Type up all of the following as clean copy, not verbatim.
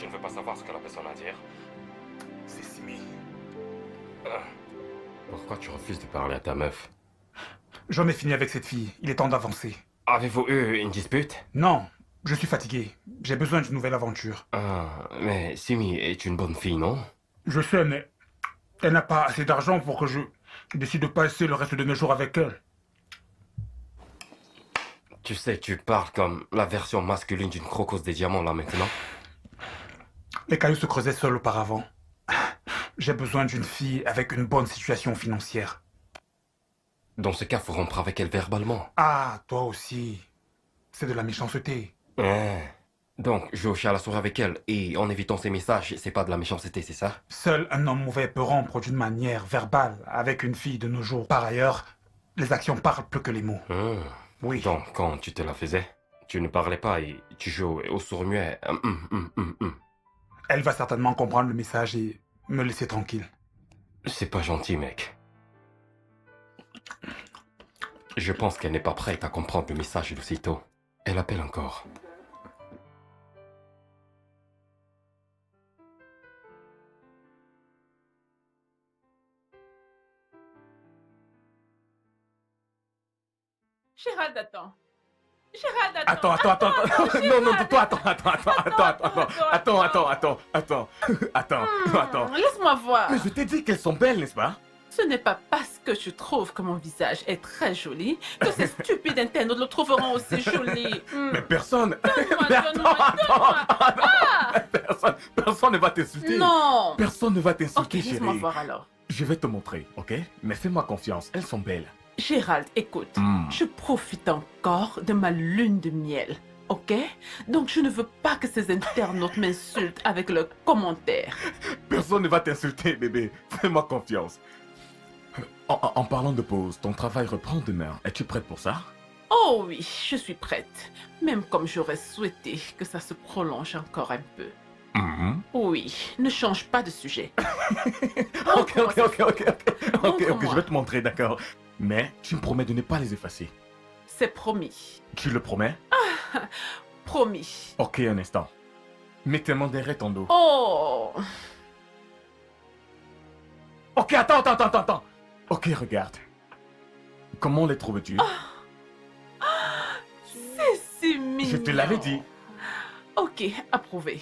Tu ne veux pas savoir ce que la personne a à dire? C'est Simi. Pourquoi tu refuses de parler à ta meuf? J'en ai fini avec cette fille. Il est temps d'avancer. Avez-vous eu une dispute? Non, je suis fatigué. J'ai besoin d'une nouvelle aventure. Ah, mais Simi est une bonne fille, non? Je sais, mais elle n'a pas assez d'argent pour que je décide de passer le reste de mes jours avec elle. Tu sais, tu parles comme la version masculine d'une crocose des diamants là maintenant. Les cailloux se creusaient seuls auparavant. J'ai besoin d'une fille avec une bonne situation financière. Dans ce cas, faut rompre avec elle verbalement. Ah, toi aussi. C'est de la méchanceté. Donc, jouer au chat à la souris avec elle et en évitant ses messages, c'est pas de la méchanceté, c'est ça? Seul un homme mauvais peut rompre d'une manière verbale avec une fille de nos jours. Par ailleurs, les actions parlent plus que les mots. Oui. Donc, quand tu te la faisais, tu ne parlais pas et tu jouais au sourd-muet. Elle va certainement comprendre le message et me laisser tranquille. C'est pas gentil, mec. Je pense qu'elle n'est pas prête à comprendre le message d'aussitôt. Elle appelle encore. Gérald, attends. Gérald, attends. Attends. Non, toi, attends. Laisse-moi voir. Mais je t'ai dit qu'elles sont belles, n'est-ce pas? Ce n'est pas parce que je trouve que mon visage est très joli que ces stupides internautes le trouveront aussi joli. Mais personne... Donne-moi. Personne ne va t'insulter. Non. Personne ne va Ok, t'insulter, laisse-moi chérie. voir alors. Je vais te montrer, ok? Mais fais-moi confiance, elles sont belles. Gérald, écoute. Je profite encore de ma lune de miel. Ok? Donc je ne veux pas que ces internautes m'insultent avec leurs commentaires. Personne ne va t'insulter, bébé. Fais-moi confiance. En parlant de pause, ton travail reprend demain. Es-tu prête pour ça? Oh oui, je suis prête. Même comme j'aurais souhaité que ça se prolonge encore un peu. Oui, ne change pas de sujet. Ok, Montre-moi. je vais te montrer, d'accord. Mais tu me promets de ne pas les effacer. C'est promis. Tu le promets? Promis. Ok, un instant. Mets tes mains derrière ton dos. Oh, Ok, attends. Ok, regarde. Comment les trouves-tu? c'est si mignon. Je te l'avais dit. Ok, approuvé.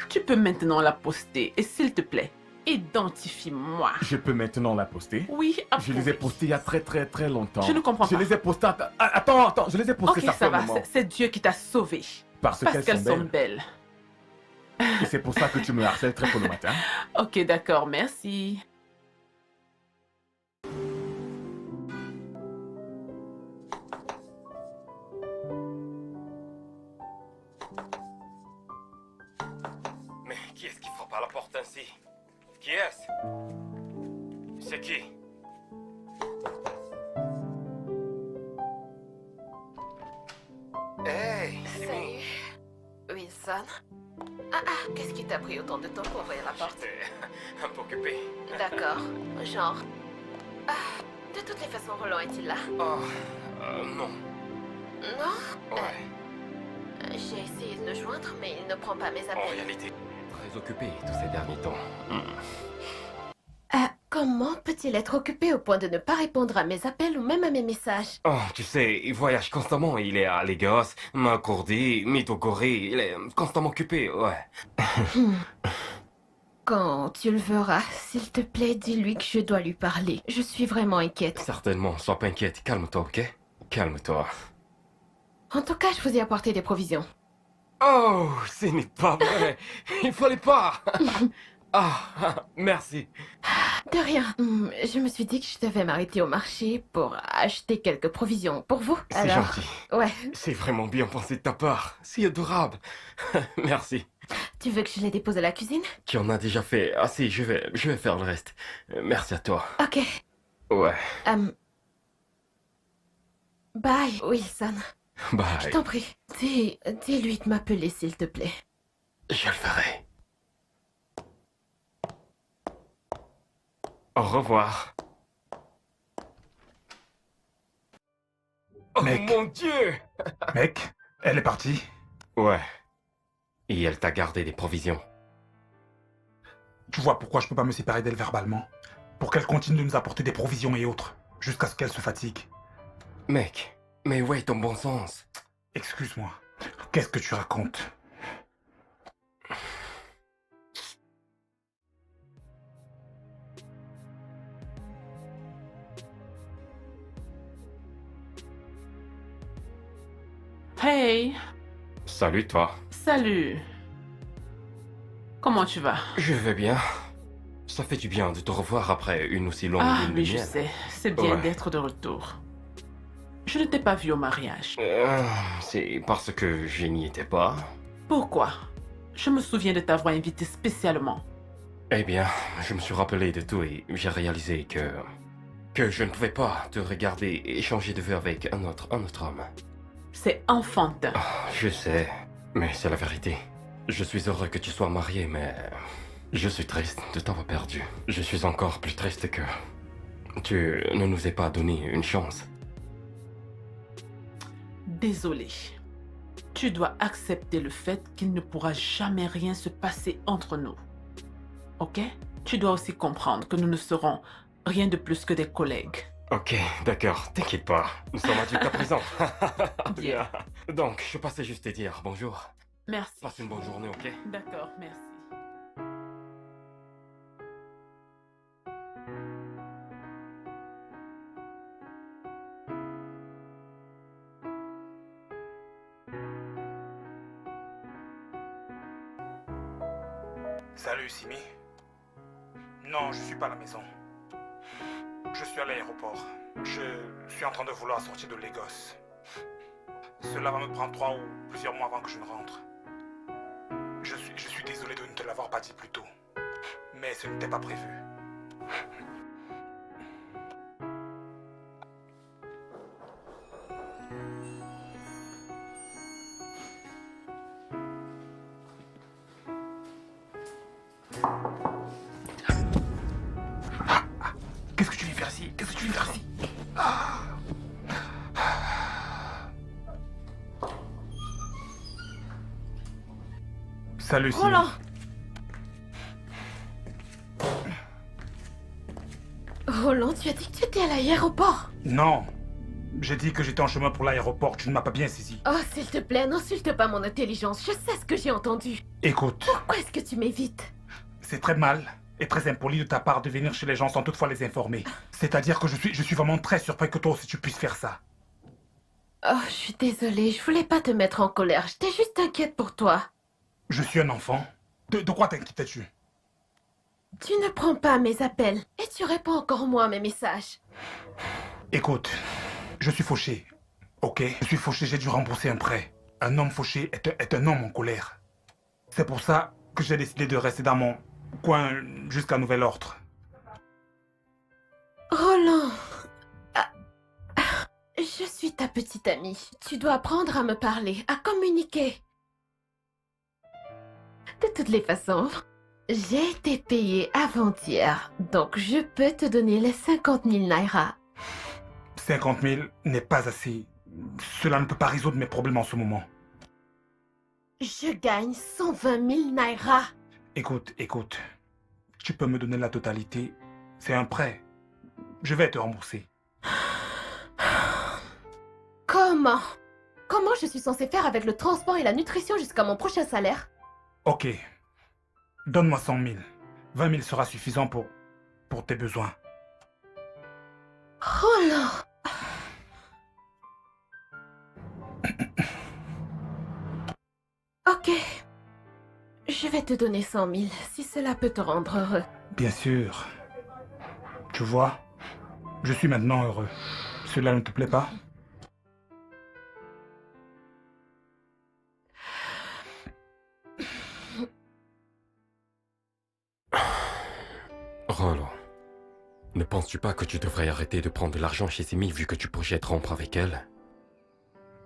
Tu peux maintenant la poster et s'il te plaît, identifie-moi. Je peux maintenant la poster? Oui, Je approuvé. les ai postés il y a très longtemps. Je ne comprends Je pas. les ai postés... Attends, je les ai postés Ok, ça ça fait un va, moment. c'est Dieu qui t'a sauvé. Parce Parce qu'elles sont belles. belles. Et c'est pour ça que tu me harcèles très tôt le matin. Ok, d'accord, merci. Mais qui est-ce qui frappe à la porte ainsi? Qui est-ce? C'est qui? Hey, Simi! Salut, Wilson. Qu'est-ce qui t'a pris autant de temps pour ouvrir la porte? J'étais un peu occupé. D'accord, genre... de toutes les façons, Roland est-il là? Oh, non. Non? Ouais. J'ai essayé de le joindre, mais il ne prend pas mes En appels. réalité, très occupé tous ces derniers temps. Comment peut-il être occupé au point de ne pas répondre à mes appels ou même à mes messages? Oh, tu sais, il voyage constamment. Il est à Lagos, Makurdi, Maiduguri. Il est constamment occupé, ouais. Quand tu le verras, s'il te plaît, dis-lui que je dois lui parler. Je suis vraiment inquiète. Certainement, sois pas inquiète. Calme-toi, ok? Calme-toi. En tout cas, je vous ai apporté des provisions. Oh, ce n'est pas vrai. Il fallait pas. Merci. De rien. Je me suis dit que je devais m'arrêter au marché pour acheter quelques provisions pour vous. C'est Alors, gentil. ouais. C'est vraiment bien pensé de ta part. C'est adorable. Merci. Tu veux que je les dépose à la cuisine? Tu en as déjà fait assez, je vais faire le reste. Merci à toi. Ok. Ouais. Bye, Wilson. Je Bye. t'en prie. Dis-lui de m'appeler, s'il te plaît. Je le ferai. Au revoir. Oh Mec. mon Dieu! Mec, elle est partie. Ouais. Et elle t'a gardé des provisions. Tu vois pourquoi je peux pas me séparer d'elle verbalement? Pour qu'elle continue de nous apporter des provisions et autres, jusqu'à ce qu'elle se fatigue. Mec, mais où est ton bon sens? Excuse-moi, qu'est-ce que tu racontes? Hey, Salut toi. salut. Comment tu vas? Je vais bien. Ça fait du bien de te revoir après une aussi longue Ah, lune de oui, je miel. sais. C'est bien Ouais. d'être de retour. Je ne t'ai pas vu au mariage. C'est parce que je n'y étais pas. Pourquoi? Je me souviens de t'avoir invité spécialement. Eh bien, je me suis rappelé de tout et j'ai réalisé que je ne pouvais pas te regarder et échanger de vue avec un autre homme. C'est enfantin. Je sais, mais c'est la vérité. Je suis heureux que tu sois marié, mais je suis triste de t'avoir perdu. Je suis encore plus triste que tu ne nous aies pas donné une chance. Désolé. Tu dois accepter le fait qu'il ne pourra jamais rien se passer entre nous. Ok? Tu dois aussi comprendre que nous ne serons rien de plus que des collègues. Ok, d'accord, t'inquiète pas. Nous sommes adultes à présent. Bien. Donc, je passais juste te dire bonjour. Merci. Passe une bonne journée, ok? D'accord, merci. Salut Simi. Non, je suis pas à la maison. Je suis à l'aéroport. Je suis en train de vouloir sortir de Lagos. Cela va me prendre 3 ou plusieurs mois avant que je ne rentre. Je suis désolé de ne te l'avoir pas dit plus tôt. Mais ce n'était pas prévu. Qu'est-ce que tu viens faire ici? Qu'est-ce que tu viens faire ici? Salut Simi. Roland! Roland, tu as dit que tu étais à l'aéroport. Non. J'ai dit que j'étais en chemin pour l'aéroport. Tu ne m'as pas bien saisi. Oh, s'il te plaît, n'insulte pas mon intelligence. Je sais ce que j'ai entendu. Écoute, Pourquoi est-ce que tu m'évites? c'est très mal et très impoli de ta part de venir chez les gens sans toutefois les informer. C'est-à-dire que je suis vraiment très surpris que toi aussi tu puisses faire ça. Oh, je suis désolée, je voulais pas te mettre en colère. J'étais juste inquiète pour toi. Je suis un enfant. De quoi t'inquiètes-tu? Tu ne prends pas mes appels et tu réponds encore moins à mes messages. Écoute, je suis fauché. Ok? Je suis fauché, j'ai dû rembourser un prêt. Un homme fauché est un homme en colère. C'est pour ça que j'ai décidé de rester dans mon coin jusqu'à nouvel ordre. Roland, je suis ta petite amie. Tu dois apprendre à me parler, à communiquer. De toutes les façons, j'ai été payée avant-hier, donc je peux te donner les 50 000 naira. 50 000 n'est pas assez. Cela ne peut pas résoudre mes problèmes en ce moment. Je gagne 120 000 naira. Écoute. Tu peux me donner la totalité. C'est un prêt. Je vais te rembourser. Comment? Comment je suis censée faire avec le transport et la nutrition jusqu'à mon prochain salaire? Ok. Donne-moi 100 000. 20 000 sera suffisant pour tes besoins. Roland! Ok. Je vais te donner 100 000 si cela peut te rendre heureux. Bien sûr. Tu vois, je suis maintenant heureux. Cela ne te plaît pas? Roland, ne penses-tu pas que tu devrais arrêter de prendre de l'argent chez Simi vu que tu projettes rompre avec elle?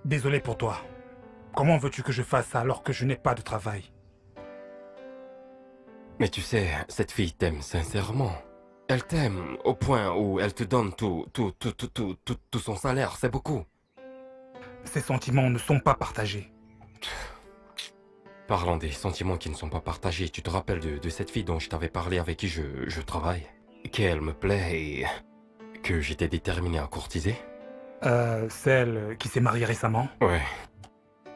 Désolé pour toi. Comment veux-tu que je fasse ça alors que je n'ai pas de travail? Mais tu sais, cette fille t'aime sincèrement. Elle t'aime au point où elle te donne tout son salaire, c'est beaucoup. Ces sentiments ne sont pas partagés. Parlant des sentiments qui ne sont pas partagés, tu te rappelles de cette fille dont je t'avais parlé avec qui je travaille? Qu'elle me plaît et que j'étais déterminé à courtiser? Celle qui s'est mariée récemment. Ouais.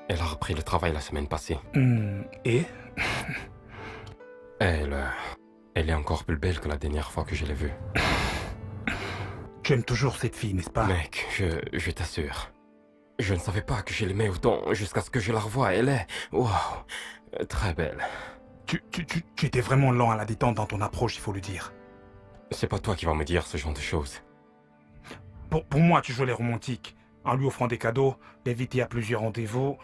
Elle a repris le travail la semaine passée. Et Elle est encore plus belle que la dernière fois que je l'ai vue. tu aimes toujours cette fille, n'est-ce pas? Mec, je t'assure. Je ne savais pas que je l'aimais autant jusqu'à ce que je la revoie. Elle est... Wow, très belle. Tu étais vraiment lent à la détente dans ton approche, il faut le dire. C'est pas toi qui vas me dire ce genre de choses. Pour moi, tu jouais les romantiques, en lui offrant des cadeaux, l'inviter à plusieurs rendez-vous,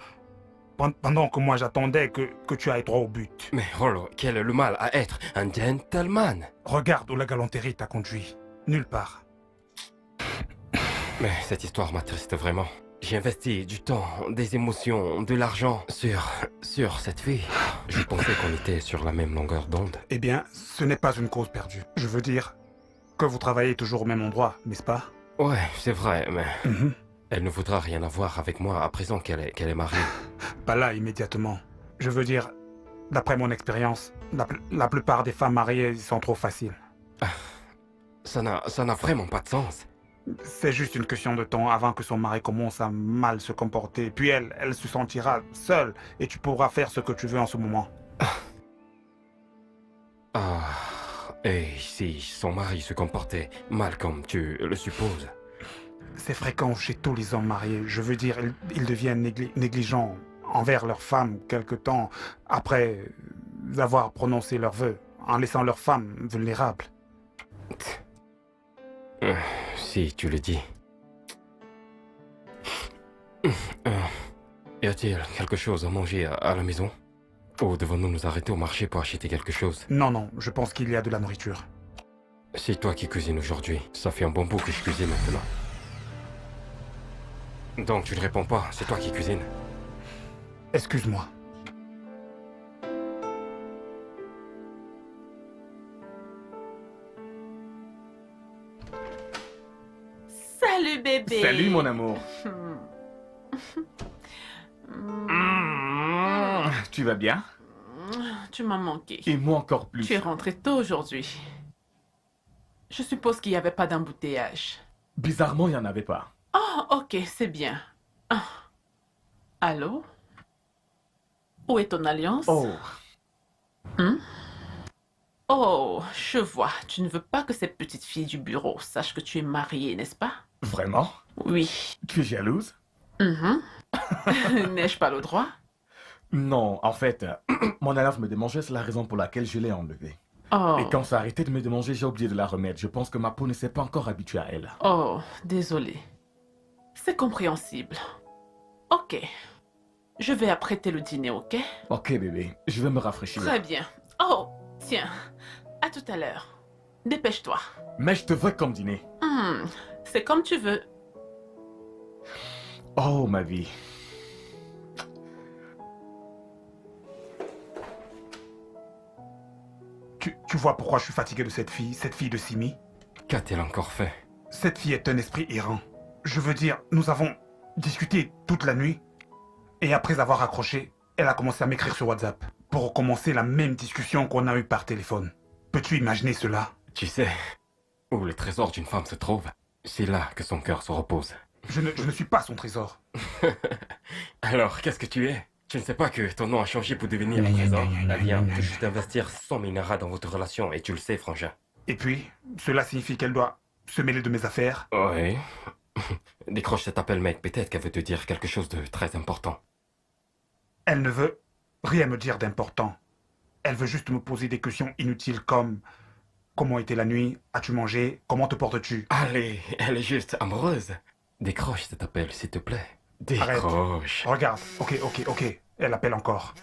pendant que moi j'attendais que tu ailles droit au but. Mais Rollo, quel est le mal à être un gentleman? Regarde où la galanterie t'a conduit. Nulle part. Mais cette histoire m'attriste vraiment. J'ai investi du temps, des émotions, de l'argent sur cette fille. Je pensais qu'on était sur la même longueur d'onde. Eh bien, ce n'est pas une cause perdue. Je veux dire que vous travaillez toujours au même endroit, n'est-ce pas? Ouais, c'est vrai, mais Mhm. elle ne voudra rien avoir avec moi à présent qu'elle est mariée. Pas là, immédiatement. Je veux dire, d'après mon expérience, la plupart des femmes mariées sont trop faciles. Ça n'a vraiment pas de sens. C'est juste une question de temps avant que son mari commence à mal se comporter. Puis elle se sentira seule et tu pourras faire ce que tu veux en ce moment. Ah, et si son mari se comportait mal comme tu le supposes? C'est fréquent chez tous les hommes mariés. Je veux dire, ils deviennent négligents envers leurs femmes quelque temps après avoir prononcé leurs vœux, en laissant leurs femmes vulnérables. Si tu le dis. Y a-t-il quelque chose à manger à la maison? Ou devons-nous nous arrêter au marché pour acheter quelque chose? Non, je pense qu'il y a de la nourriture. C'est toi qui cuisines aujourd'hui. Ça fait un bon bout que je cuisine maintenant. Donc tu ne réponds pas, c'est toi qui cuisines. Excuse-moi. Salut bébé. Salut mon amour. Tu vas bien? Tu m'as manqué. Et moi encore plus. Tu es rentré tôt aujourd'hui. Je suppose qu'il n'y avait pas d'embouteillage. Bizarrement, il n'y en avait pas. Oh, ok, c'est bien. Ah. Allô? Où est ton alliance? Oh, Oh, je vois. Tu ne veux pas que cette petite fille du bureau sache que tu es mariée, n'est-ce pas? vraiment? Oui. Tu es jalouse? Mhm. N'ai-je pas le droit? Non, en fait, mon alliance me démangeait, c'est la raison pour laquelle je l'ai enlevée. Oh. Et quand ça a arrêté de me démanger, j'ai oublié de la remettre. Je pense que ma peau ne s'est pas encore habituée à elle. Oh, désolé. C'est compréhensible. Ok. Je vais apprêter le dîner, ok? Ok bébé, je vais me rafraîchir. Très bien. Oh, tiens. À tout à l'heure. Dépêche-toi. Mais je te veux comme dîner. C'est comme tu veux. Oh ma vie. Tu vois pourquoi je suis fatigué de cette fille de Simi? Qu'a-t-elle encore fait? Cette fille est un esprit errant. Je veux dire, nous avons discuté toute la nuit, et après avoir accroché, elle a commencé à m'écrire sur WhatsApp, pour recommencer la même discussion qu'on a eue par téléphone. Peux-tu imaginer cela? Tu sais, où le trésor d'une femme se trouve, c'est là que son cœur se repose. Je ne suis pas son trésor. Alors, qu'est-ce que tu es? Tu ne sais pas que ton nom a changé pour devenir un trésor? Eh bien, tu peux juste investir 100 000 naira dans votre relation et tu le sais, frangin. Et puis, cela signifie qu'elle doit se mêler de mes affaires. Oui. Décroche cet appel, mec. Peut-être qu'elle veut te dire quelque chose de très important. Elle ne veut rien me dire d'important. Elle veut juste me poser des questions inutiles comme: comment était la nuit? As-tu mangé? Comment te portes-tu? Allez, elle est juste amoureuse. Décroche cet appel, s'il te plaît. Arrête. Décroche. Regarde, ok. Elle appelle encore.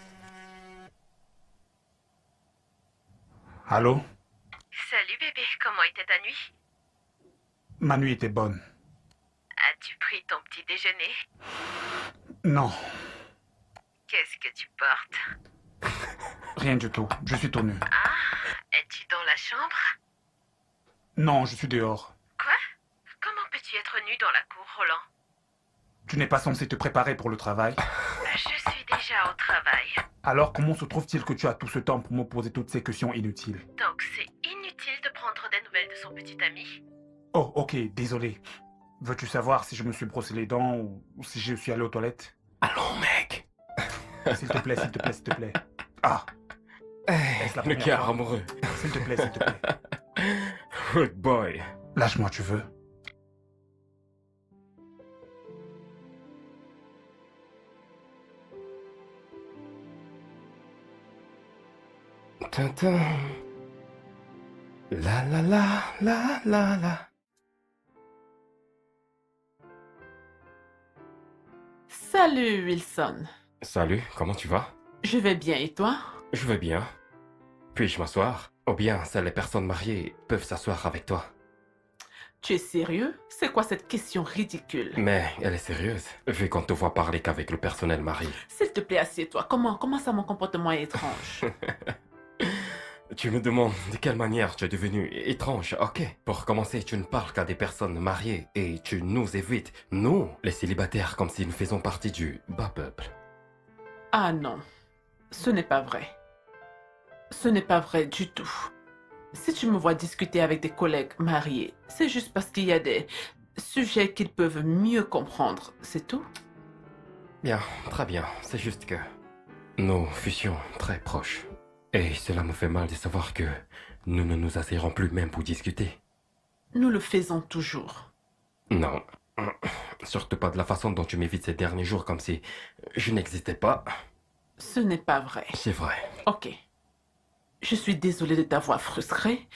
Allô? Salut bébé, comment était ta nuit? Ma nuit était bonne. As-tu pris ton petit déjeuner? Non, Qu'est-ce que tu portes? rien du tout. Je suis tout nu. Es-tu dans la chambre? Non, je suis dehors. Quoi? Comment peux-tu être nu dans la cour, Roland? Tu n'es pas censé te préparer pour le travail. Je suis déjà déjà au travail. Alors comment se trouve-t-il que tu as tout ce temps pour me poser toutes ces questions inutiles? Donc c'est inutile de prendre des nouvelles de son petit ami. Oh, ok, désolé. Veux-tu savoir si je me suis brossé les dents ou si je suis allé aux toilettes? Allons, mec. S'il te plaît, s'il te plaît, s'il te plaît. Ah, Est-ce la Le première cœur fois? amoureux. s'il te plaît, s'il te plaît. Good boy. Lâche-moi, tu veux. Tintin. La la la la la la. Salut Wilson. Salut, comment tu vas? Je vais bien et toi? Je vais bien. Puis-je m'asseoir? Ou bien seules les personnes mariées peuvent s'asseoir avec toi. Tu es sérieux? C'est quoi cette question ridicule? Mais elle est sérieuse, vu qu'on te voit parler qu'avec le personnel marié. S'il te plaît, assieds-toi. Comment ça mon comportement est étrange? Tu me demandes de quelle manière tu es devenu étrange, ok? Pour commencer, tu ne parles qu'à des personnes mariées et tu nous évites, nous, les célibataires, comme si nous faisions partie du bas peuple. Ah non, ce n'est pas vrai. Ce n'est pas vrai du tout. Si tu me vois discuter avec des collègues mariés, c'est juste parce qu'il y a des sujets qu'ils peuvent mieux comprendre, c'est tout. Bien, très bien, c'est juste que nous fussions très proches. Et cela me fait mal de savoir que nous ne nous asseirons plus même pour discuter. Nous le faisons toujours. Non, surtout pas de la façon dont tu m'évites ces derniers jours comme si je n'existais pas. Ce n'est pas vrai. C'est vrai. Ok. Je suis désolée de t'avoir frustré.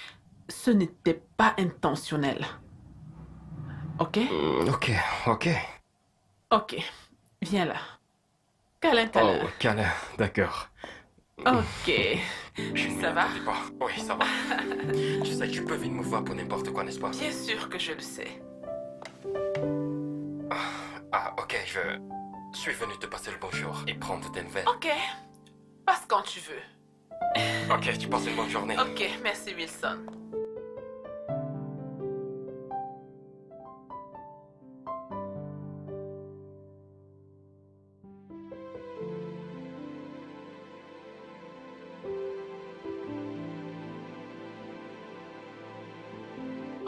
Ce n'était pas intentionnel. Ok? Ok, ok. Ok. Viens là. Câlin, câlin. Oh, câlin, d'accord. Ok. Ça va? Dis pas. Oui, ça va. Tu sais que tu peux venir me voir pour n'importe quoi, n'est-ce pas? Bien sûr que je le sais. Ah, ok, je suis venu te passer le bonjour et prendre tes nouvelles. Ok. Passe quand tu veux. Ok, tu passes une bonne journée. Ok, merci Wilson.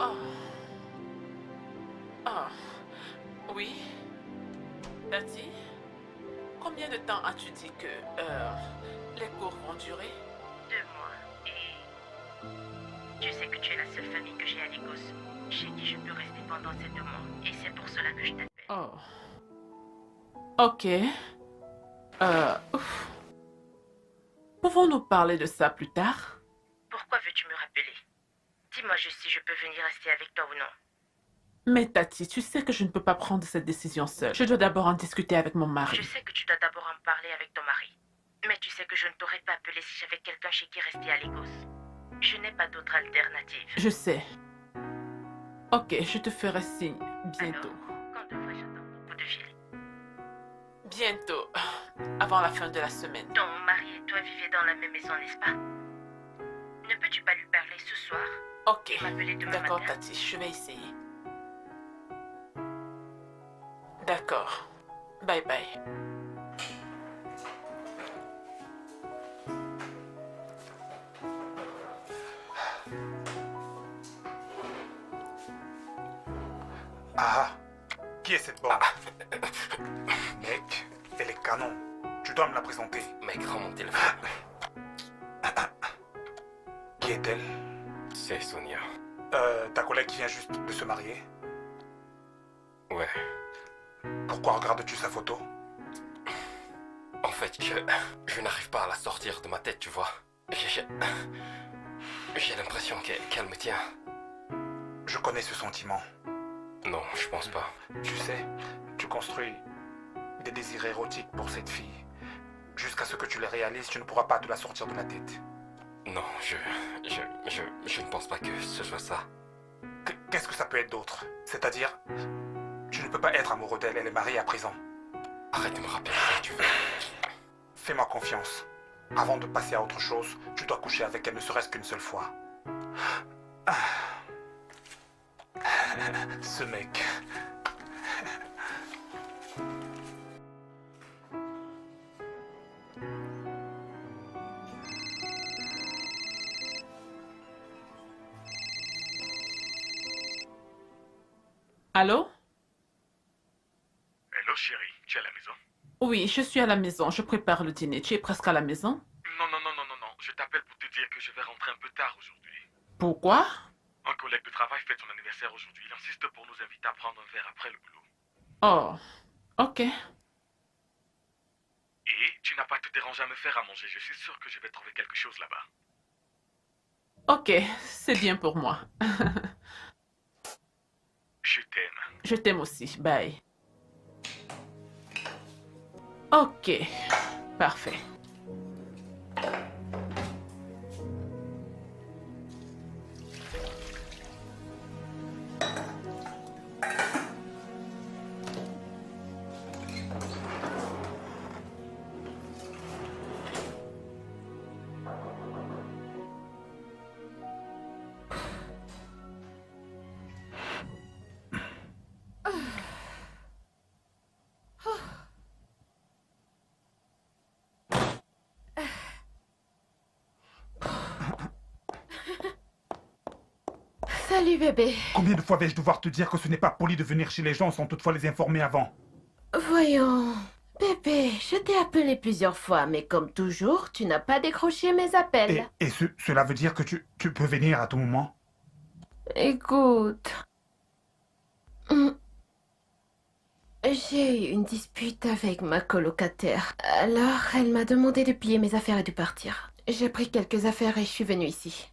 Oh. Oh. Oui. Tati, combien de temps as-tu dit que les cours vont durer? 2 mois et... Tu sais que tu es la seule famille que j'ai à Lagos. Chez qui je peux rester pendant ces 2 mois. Et c'est pour cela que je t'appelle. Oh. Ok. Ouf. Pouvons-nous parler de ça plus tard? Pourquoi veux-tu me rappeler? Dis-moi juste si je peux venir rester avec toi ou non. Mais Tati, tu sais que je ne peux pas prendre cette décision seule. Je dois d'abord en discuter avec mon mari. Je sais que tu dois d'abord en parler avec ton mari. Mais tu sais que je ne t'aurais pas appelé si j'avais quelqu'un chez qui rester à Lagos. Je n'ai pas d'autre alternative. Je sais. Ok, je te ferai signe bientôt. Alors, quand devrais-je attendre ton coup de fil? Bientôt. Avant la fin de la semaine. Ton mari et toi vivez dans la même maison, n'est-ce pas? Ne peux-tu pas lui parler ce soir Ok. et m'appeler demain D'accord, matin? Tati, je vais essayer. D'accord. Bye bye. Ah, qui est cette bande? Mec, elle est canon. Tu dois me la présenter. Mec, rends mon téléphone. Qui est-elle? C'est Sonia. Ta collègue qui vient juste de se marier? Ouais. Pourquoi regardes-tu sa photo? En fait, je n'arrive pas à la sortir de ma tête, tu vois. J'ai l'impression qu'elle me tient. Je connais ce sentiment. Non, je pense pas. Tu sais, tu construis des désirs érotiques pour cette fille. Jusqu'à ce que tu les réalises, tu ne pourras pas te la sortir de la tête. Non, je ne pense pas que ce soit ça. Qu'est-ce que ça peut être d'autre? C'est-à-dire, tu ne peux pas être amoureux d'elle, elle est mariée à présent. Arrête de me rappeler si tu veux. Fais-moi confiance. Avant de passer à autre chose, tu dois coucher avec elle ne serait-ce qu'une seule fois. Ce mec. Allô? Hello chérie, tu es à la maison? Oui, je suis à la maison. Je prépare le dîner. Tu es presque à la maison? Non. Je t'appelle pour te dire que je vais rentrer un peu tard aujourd'hui. Pourquoi? Un collègue de travail fête son anniversaire aujourd'hui. Il insiste pour nous inviter à prendre un verre après le boulot. Oh, ok. Et tu n'as pas à te déranger à me faire à manger. Je suis sûr que je vais trouver quelque chose là-bas. Ok, c'est bien pour moi. Je t'aime. Je t'aime aussi. Bye. Ok, parfait. Salut bébé. Combien de fois vais-je devoir te dire que ce n'est pas poli de venir chez les gens sans toutefois les informer avant? Voyons. Bébé, je t'ai appelé plusieurs fois, mais comme toujours, tu n'as pas décroché mes appels. Cela veut dire que tu peux venir à tout moment? Écoute. J'ai eu une dispute avec ma colocataire. Alors, elle m'a demandé de plier mes affaires et de partir. J'ai pris quelques affaires et je suis venue ici.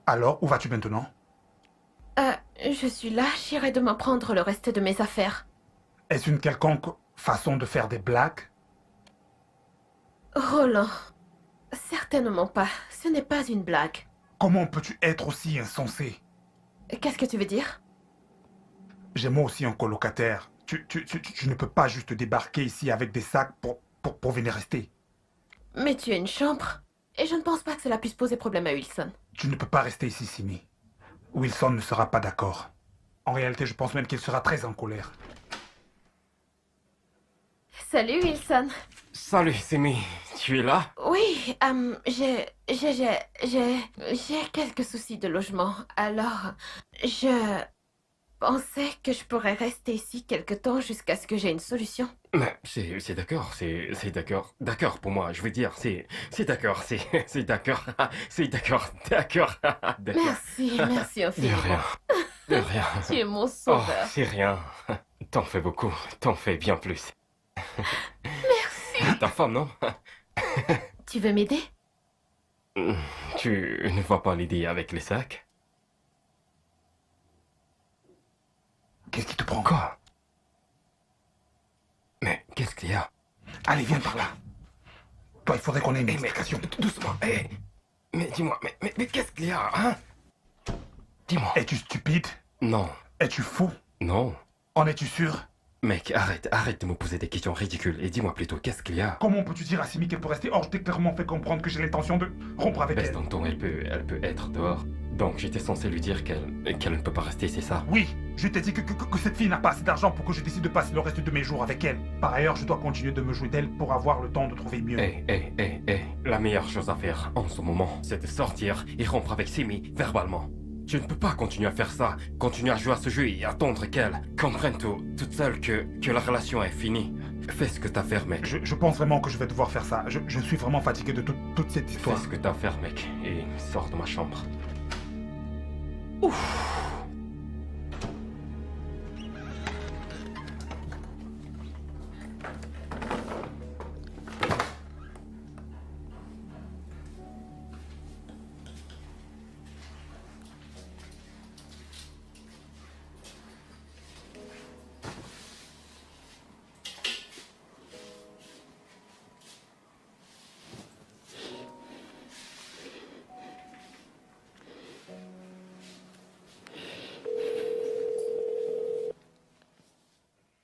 Alors, où vas-tu maintenant? Je suis là, j'irai demain prendre le reste de mes affaires. Est-ce une quelconque façon de faire des blagues? Roland, certainement pas. Ce n'est pas une blague. Comment peux-tu être aussi insensé? Qu'est-ce que tu veux dire? J'ai moi aussi un colocataire. Tu ne peux pas juste débarquer ici avec des sacs pour venir rester. Mais tu as une chambre. Et je ne pense pas que cela puisse poser problème à Wilson. Tu ne peux pas rester ici, Simi. Wilson ne sera pas d'accord. En réalité, je pense même qu'il sera très en colère. Salut Wilson. Salut, Simi. Tu es là? Oui, j'ai quelques soucis de logement. Alors, je pensais que je pourrais rester ici quelque temps jusqu'à ce que j'ai une solution. Mais c'est d'accord, c'est d'accord. D'accord pour moi, je veux dire, c'est d'accord, c'est d'accord. C'est d'accord, d'accord. D'accord. Merci De infiniment. rien. De rien. Tu es mon Oh, sauveur. c'est rien. T'en fais beaucoup. T'en fais bien plus. Merci. Ta femme, non? Tu veux m'aider? Tu ne vois pas l'idée avec les sacs? Qu'est-ce qui te prend? Quoi? Mais qu'est-ce qu'il y a? Allez, viens par là. Toi, il faudrait qu'on ait une Eh, mais explication. doucement. Eh, mais dis-moi, mais qu'est-ce qu'il y a, hein? Dis-moi. Es-tu stupide? Non, Es-tu fou? non. En es-tu sûr? Mec, arrête de me poser des questions ridicules et dis-moi plutôt, qu'est-ce qu'il y a? Comment peux-tu dire à Simi qu'elle peut rester? Or, je t'ai clairement fait comprendre que j'ai l'intention de rompre avec Baisse elle. ton ton, elle peut être dehors. Donc j'étais censé lui dire qu'elle ne peut pas rester, c'est ça? Oui, je t'ai dit que cette fille n'a pas assez d'argent pour que je décide de passer le reste de mes jours avec elle. Par ailleurs, je dois continuer de me jouer d'elle pour avoir le temps de trouver mieux. La meilleure chose à faire en ce moment, c'est de sortir et rompre avec Simi verbalement. Tu ne peux pas continuer à faire ça, continuer à jouer à ce jeu et attendre qu'elle comprenne toute seule que la relation est finie. Fais ce que t'as à faire, mec. Je pense vraiment que je vais devoir faire ça. Je suis vraiment fatigué de toute cette Fais histoire. ce que t'as à faire, mec, et sors de ma chambre.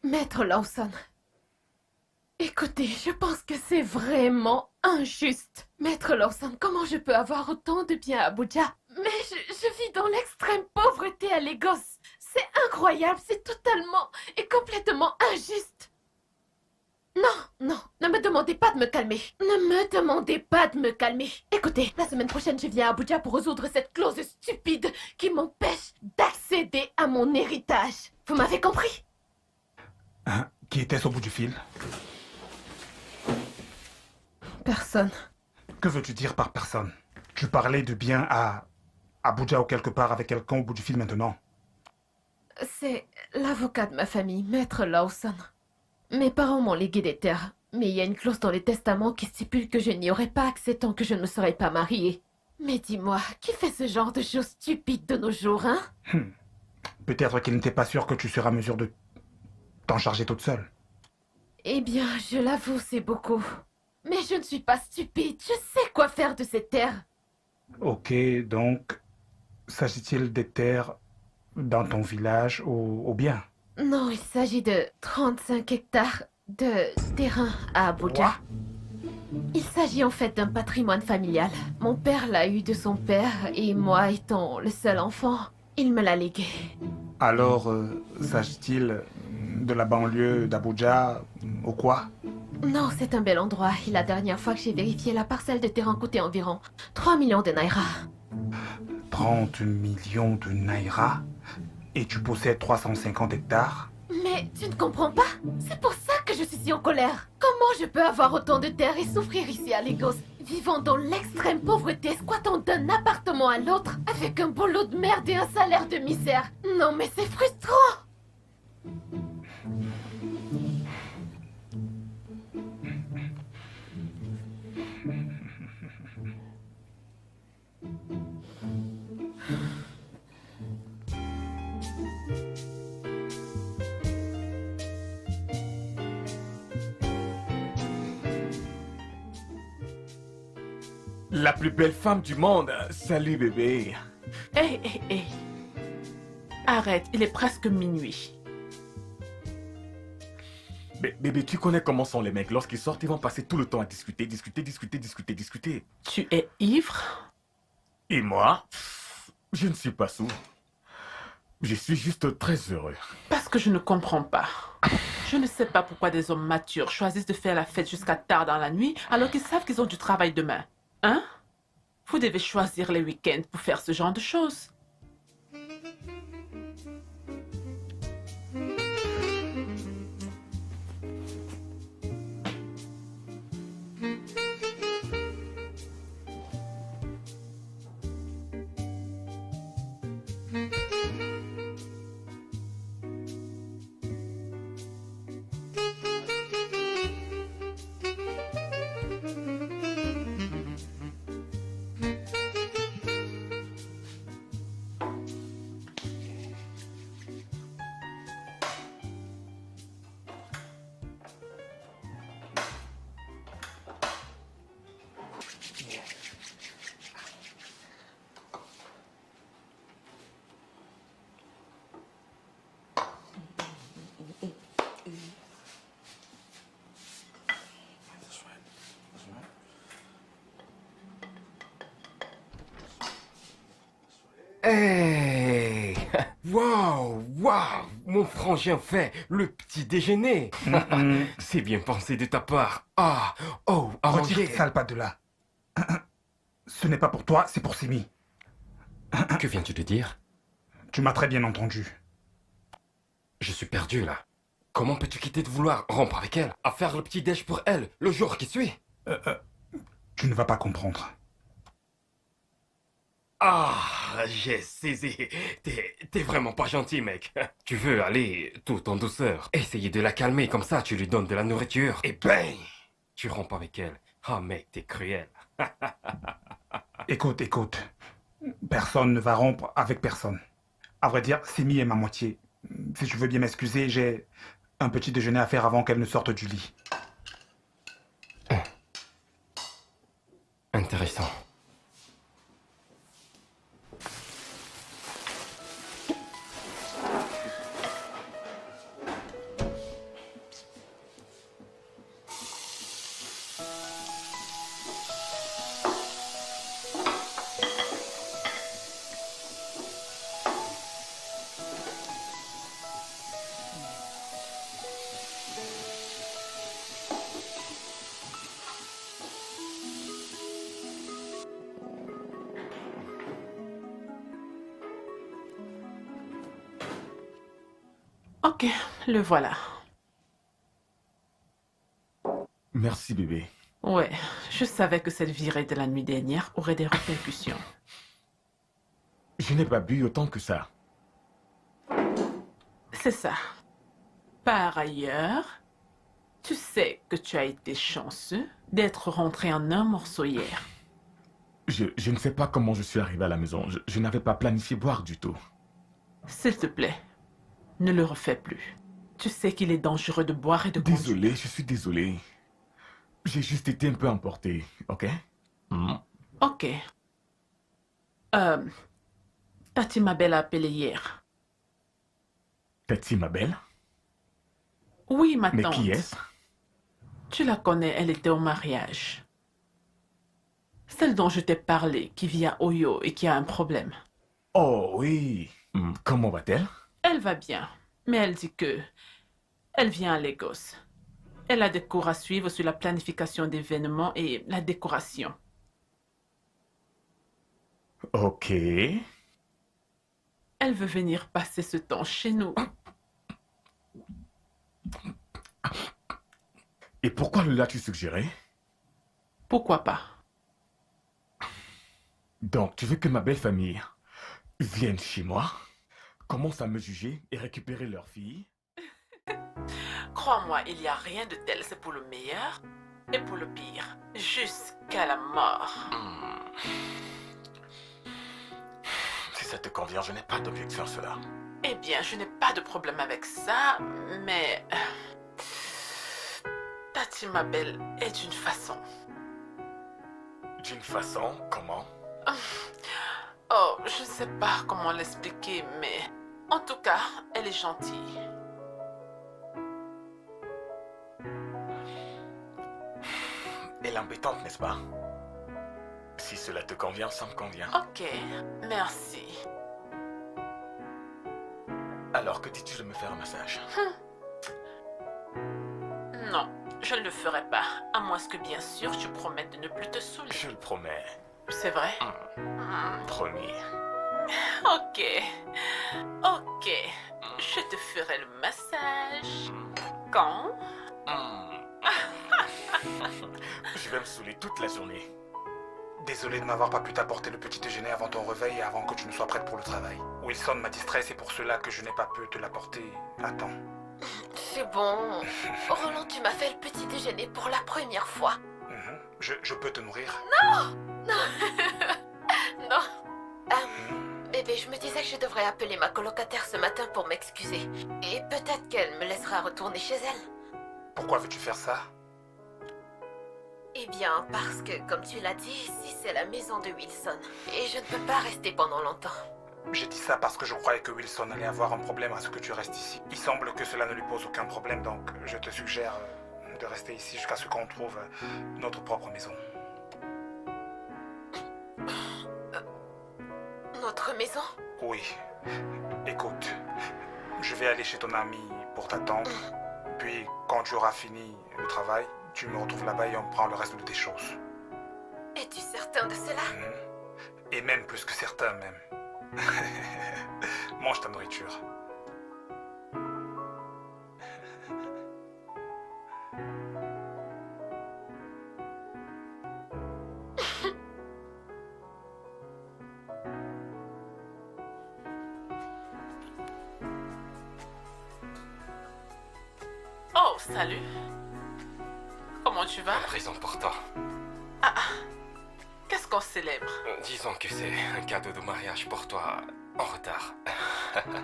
Maître Lawson. Écoutez, je pense que c'est vraiment injuste. Maître Lawson, comment je peux avoir autant de biens à Abuja? Mais je vis dans l'extrême pauvreté à Lagos. C'est incroyable, c'est totalement et complètement injuste. Non, ne me demandez pas de me calmer. Ne me demandez pas de me calmer. Écoutez, la semaine prochaine, je viens à Abuja pour résoudre cette clause stupide qui m'empêche d'accéder à mon héritage. Vous m'avez compris? Hein? Qui était-ce au bout du fil? Personne. Que veux-tu dire par personne? Tu parlais de bien à Abuja ou quelque part avec quelqu'un au bout du fil maintenant. C'est l'avocat de ma famille, Maître Lawson. Mes parents m'ont légué des terres, mais il y a une clause dans les testaments qui stipule que je n'y aurai pas accès tant que je ne me serai pas mariée. Mais dis-moi, qui fait ce genre de choses stupides de nos jours, hein? Peut-être qu'il n'était pas sûr que tu seras à mesure de t'en charger toute seule. Eh bien, je l'avoue, c'est beaucoup. Mais je ne suis pas stupide, je sais quoi faire de ces terres. Ok, donc, s'agit-il des terres dans ton village ou bien? Non, il s'agit de 35 hectares de terrain à Abuja. Il s'agit en fait d'un patrimoine familial. Mon père l'a eu de son père et moi étant le seul enfant, il me l'a légué. Alors, s'agit-il de la banlieue d'Abuja ou quoi? Non, c'est un bel endroit. Et la dernière fois que j'ai vérifié, la parcelle de terrain coûtait environ 3 millions de naira. 30 millions de naira? Et tu possèdes 350 hectares? Mais tu ne comprends pas? C'est pour ça que je suis si en colère. Comment je peux avoir autant de terres et souffrir ici à Lagos, vivant dans l'extrême pauvreté, squattant d'un appartement à l'autre, avec un boulot de merde et un salaire de misère? Non mais c'est frustrant! La plus belle femme du monde. Salut bébé. Hé. Arrête, il est presque minuit. Bébé, tu connais comment sont les mecs. Lorsqu'ils sortent, ils vont passer tout le temps à discuter. Tu es ivre? Et moi, je ne suis pas sourd. Je suis juste très heureux. Parce que je ne comprends pas. Je ne sais pas pourquoi des hommes matures choisissent de faire la fête jusqu'à tard dans la nuit alors qu'ils savent qu'ils ont du travail demain. Hein? Vous devez choisir les week-ends pour faire ce genre de choses. Hey! Waouh! Mon frangin fait le petit déjeuner! C'est bien pensé de ta part. Retire Arrangé! tes sales pattes de là. Ce n'est pas pour toi, c'est pour Simi. Que viens-tu de dire? Tu m'as très bien entendu. Je suis perdu là. Comment peux-tu quitter de vouloir rompre avec elle, à faire le petit déj pour elle, le jour qui suit? Tu ne vas pas comprendre. J'ai saisi. T'es vraiment pas gentil, mec. Tu veux aller tout en douceur, essayer de la calmer, comme ça tu lui donnes de la nourriture, et bang! Tu rompes avec elle. Mec, t'es cruel. Écoute. Personne ne va rompre avec personne. À vrai dire, Simi est ma moitié. Si tu veux bien m'excuser, j'ai un petit déjeuner à faire avant qu'elle ne sorte du lit. Intéressant. Ok, le voilà. Merci, bébé. Ouais, je savais que cette virée de la nuit dernière aurait des répercussions. Je n'ai pas bu autant que ça. C'est ça. Par ailleurs, tu sais que tu as été chanceux d'être rentré en un morceau hier. Je ne sais pas comment je suis arrivé à la maison. Je n'avais pas planifié boire du tout. S'il te plaît, ne le refais plus. Tu sais qu'il est dangereux de boire et de conduire. Désolé, je suis désolé. J'ai juste été un peu emporté, ok? Ok. Tati Mabel a appelé hier. Tati, ma belle? Oui, ma Mais tante. qui est-ce? Tu la connais, elle était au mariage. Celle dont je t'ai parlé, qui vit à Oyo et qui a un problème. Oh oui. Comment va-t-elle? Elle va bien, mais elle dit que elle vient à Lagos. Elle a des cours à suivre sur la planification d'événements et la décoration. Ok. Elle veut venir passer ce temps chez nous. Et pourquoi le l'as-tu suggéré? Pourquoi pas? Donc, tu veux que ma belle famille vienne chez moi, commence à me juger et récupérer leur fille? Crois-moi, il n'y a rien de tel. C'est pour le meilleur et pour le pire. Jusqu'à la mort. Si ça te convient, je n'ai pas d'objection à cela. Eh bien, je n'ai pas de problème avec ça, mais... Tati Mabel est d'une façon. D'une façon, comment? Oh, je ne sais pas comment l'expliquer, mais... En tout cas, elle est gentille. Elle est embêtante, n'est-ce pas? Si cela te convient, ça me convient. Ok, merci. Alors, que dis-tu de me faire un massage? Non, je ne le ferai pas, à moins que bien sûr tu promettes de ne plus te saouler. Je le promets. C'est vrai? Promis. Ok, ok, je te ferai le massage. Quand? Je vais me saouler toute la journée. Désolé de n'avoir pas pu t'apporter le petit déjeuner avant ton réveil et avant que tu ne sois prête pour le travail. Wilson m'a distrait, c'est pour cela que je n'ai pas pu te l'apporter à temps. C'est bon. Roland, tu m'as fait le petit déjeuner pour la première fois. Je peux te nourrir? Non. Bébé, je me disais que je devrais appeler ma colocataire ce matin pour m'excuser. Et peut-être qu'elle me laissera retourner chez elle. Pourquoi veux-tu faire ça? Eh bien, parce que, comme tu l'as dit, ici c'est la maison de Wilson. Et je ne peux pas rester pendant longtemps. J'ai dit ça parce que je croyais que Wilson allait avoir un problème à ce que tu restes ici. Il semble que cela ne lui pose aucun problème, donc je te suggère de rester ici jusqu'à ce qu'on trouve notre propre maison. Notre maison? Oui. Écoute, je vais aller chez ton ami pour t'attendre. Puis, quand tu auras fini le travail, tu me retrouves là-bas et on prend le reste de tes choses. Es-tu certain de cela? Et même plus que certains, même. Mange ta nourriture. Oh, salut. Comment tu vas? Raison pour toi. Qu'est-ce qu'on célèbre? Disons que c'est un cadeau de mariage pour toi en retard.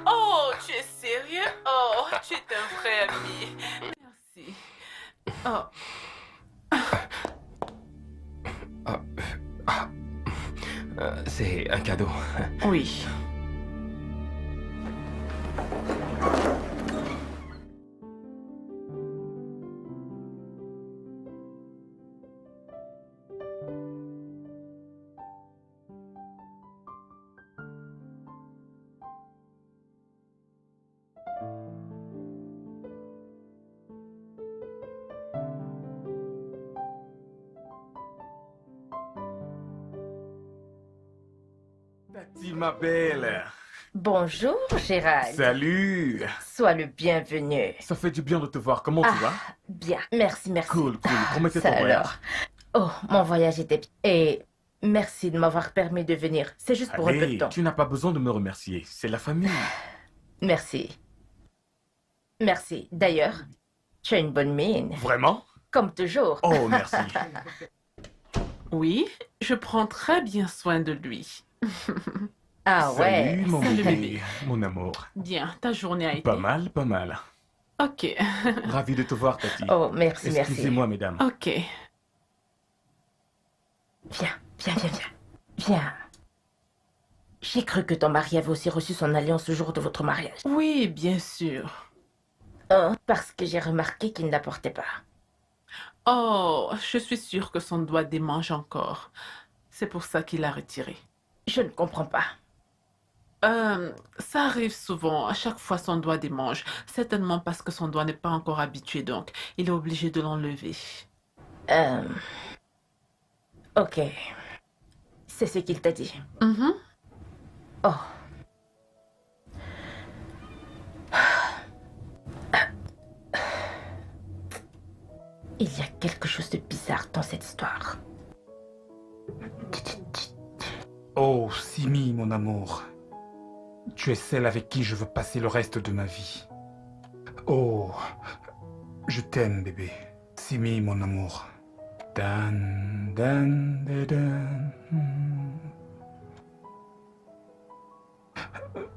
Oh, tu es sérieux? Oh, tu es un vrai ami. Merci. Oh, C'est un cadeau. oui. Tati, ma belle. Bonjour, Gérald. Salut. Sois le bienvenu. Ça fait du bien de te voir. Comment tu vas? Bien, merci. Cool. Promettez Ça ton voyage. alors. Oh, mon voyage était bien. Et merci de m'avoir permis de venir. C'est juste pour un peu de Allez, temps. tu n'as pas besoin de me remercier. C'est la famille. Merci. Merci. D'ailleurs, tu as une bonne mine. Vraiment? Comme toujours. Oh, merci. Oui, je prends très bien soin de lui. Ah ouais. Salut, mon Salut, bébé. bébé. Mon amour. Bien, ta journée a été... Pas mal. Ok, Ravi de te voir, Tati. Oh, merci. Excusez-moi, mesdames. ok. Viens. J'ai cru que ton mari avait aussi reçu son alliance le jour de votre mariage. Oui, bien sûr. Oh, parce que j'ai remarqué qu'il ne la portait pas. Oh, je suis sûre que son doigt démange encore. C'est pour ça qu'il l'a retiré. Je ne comprends pas. Ça arrive souvent. À chaque fois, son doigt démange. Certainement parce que son doigt n'est pas encore habitué, donc il est obligé de l'enlever. Ok. C'est ce qu'il t'a dit. Mhm. Oh. Il y a quelque chose de bizarre dans cette histoire. Oh, Simi, mon amour. Tu es celle avec qui je veux passer le reste de ma vie. Oh, je t'aime, bébé. Simi, mon amour. Dan, dan, dan, dan.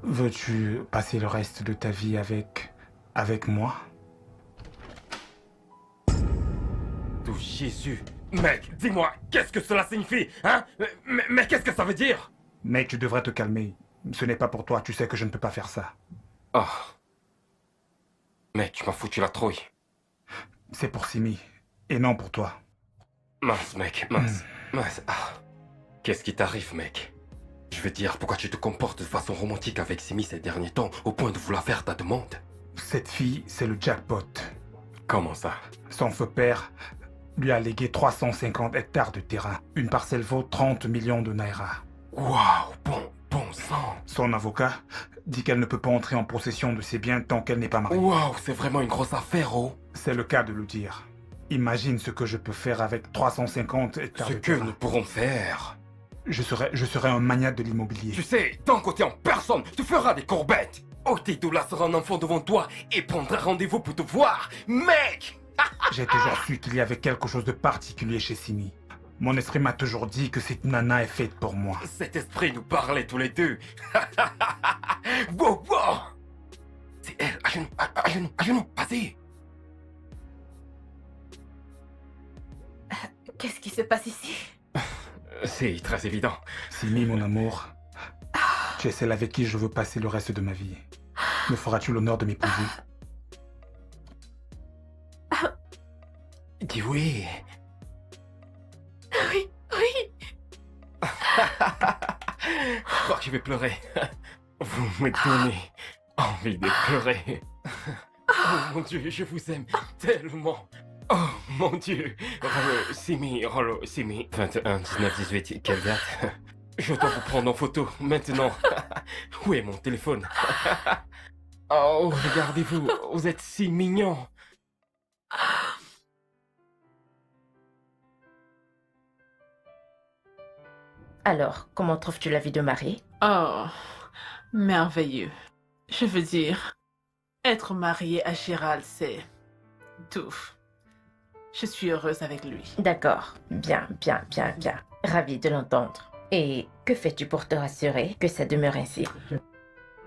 Veux-tu passer le reste de ta vie avec moi? Oh Jésus. Mec, dis-moi, qu'est-ce que cela signifie, hein? Mais qu'est-ce que ça veut dire? Mec, tu devrais te calmer. Ce n'est pas pour toi, tu sais que je ne peux pas faire ça. Oh. Mec, tu m'as foutu la trouille. C'est pour Simi, et non pour toi. Mince, mec, mince. Ah. Qu'est-ce qui t'arrive, mec? Je veux dire, pourquoi tu te comportes de façon romantique avec Simi ces derniers temps, au point de vouloir faire ta demande? Cette fille, c'est le jackpot. Comment ça? Son feu père lui a légué 350 hectares de terrain. Une parcelle vaut 30 millions de naira. Waouh, bon sang. Son avocat dit qu'elle ne peut pas entrer en possession de ses biens tant qu'elle n'est pas mariée. Waouh, c'est vraiment une grosse affaire, oh. C'est le cas de le dire. Imagine ce que je peux faire avec 350 hectares Ce de que terrain. nous pourrons faire. Je serai un magnat de l'immobilier. Tu sais, tant que t'es en personne, tu feras des courbettes. Otedoula sera un enfant devant toi et prendra rendez-vous pour te voir. Mec! J'ai toujours su qu'il y avait quelque chose de particulier chez Simi. Mon esprit m'a toujours dit que cette nana est faite pour moi. Cet esprit nous parlait tous les deux. Wow. C'est elle, à genoux, vas-y. Qu'est-ce qui se passe ici? C'est très évident. Simi, mon amour, tu es celle avec qui je veux passer le reste de ma vie. Me feras-tu l'honneur de m'épouser? Dis oui. Oui. Je crois que je vais pleurer. Vous me donnez envie de pleurer. Oh mon Dieu, je vous aime tellement. Oh mon Dieu. Simi. 21, 19, 18, quelle date? Je dois vous prendre en photo maintenant. Où est mon téléphone? Oh, regardez-vous, vous êtes si mignon. Alors, comment trouves-tu la vie de mari? Oh, merveilleux. Je veux dire, être mariée à Gérald, c'est tout. Je suis heureuse avec lui. D'accord. Bien. Ravie de l'entendre. Et que fais-tu pour te rassurer que ça demeure ainsi?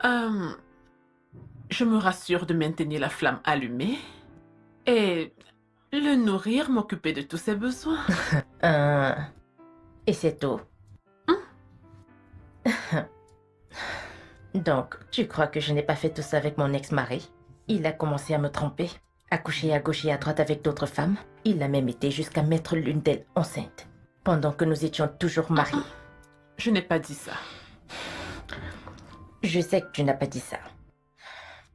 Je me rassure de maintenir la flamme allumée et le nourrir, m'occuper de tous ses besoins. Et c'est tout. Donc, tu crois que je n'ai pas fait tout ça avec mon ex-mari? Il a commencé à me tromper, à coucher à gauche et à droite avec d'autres femmes. Il a même été jusqu'à mettre l'une d'elles enceinte, pendant que nous étions toujours mariés. Je n'ai pas dit ça. Je sais que tu n'as pas dit ça.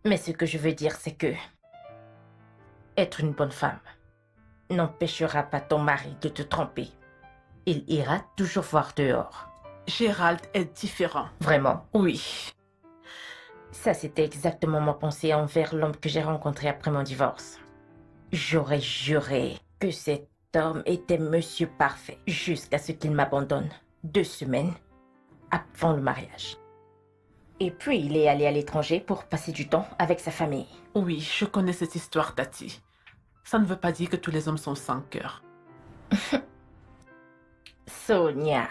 Mais ce que je veux dire, c'est que être une bonne femme n'empêchera pas ton mari de te tromper. Il ira toujours voir dehors. Gérald est différent. Vraiment. Oui. Ça, c'était exactement ma pensée envers l'homme que j'ai rencontré après mon divorce. J'aurais juré que cet homme était monsieur parfait jusqu'à ce qu'il m'abandonne 2 semaines avant le mariage. Et puis, il est allé à l'étranger pour passer du temps avec sa famille. Oui, je connais cette histoire, Tati. Ça ne veut pas dire que tous les hommes sont sans cœur. Sonia,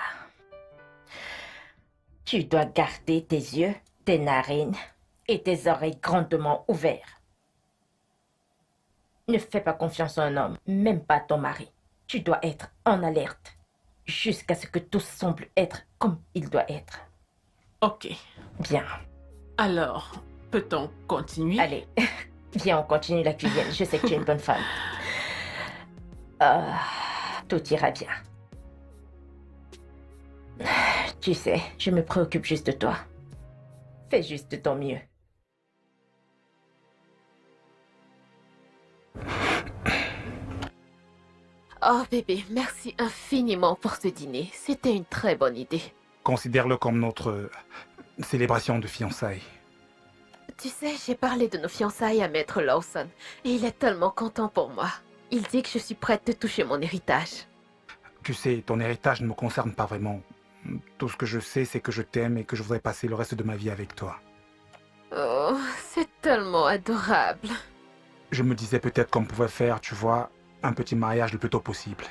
tu dois garder tes yeux, tes narines et tes oreilles grandement ouverts. Ne fais pas confiance à un homme, même pas à ton mari. Tu dois être en alerte jusqu'à ce que tout semble être comme il doit être. Ok. Bien. Alors, peut-on continuer? Allez, viens, on continue la cuisine. Je sais que tu es une bonne femme. Ah, tout ira bien. Tu sais, je me préoccupe juste de toi. Fais juste de ton mieux. Oh bébé, merci infiniment pour ce dîner. C'était une très bonne idée. Considère-le comme notre célébration de fiançailles. Tu sais, j'ai parlé de nos fiançailles à Maître Lawson et il est tellement content pour moi. Il dit que je suis prête de toucher mon héritage. Tu sais, ton héritage ne me concerne pas vraiment. Tout ce que je sais, c'est que je t'aime et que je voudrais passer le reste de ma vie avec toi. Oh, c'est tellement adorable. Je me disais peut-être qu'on pouvait faire, tu vois, un petit mariage le plus tôt possible.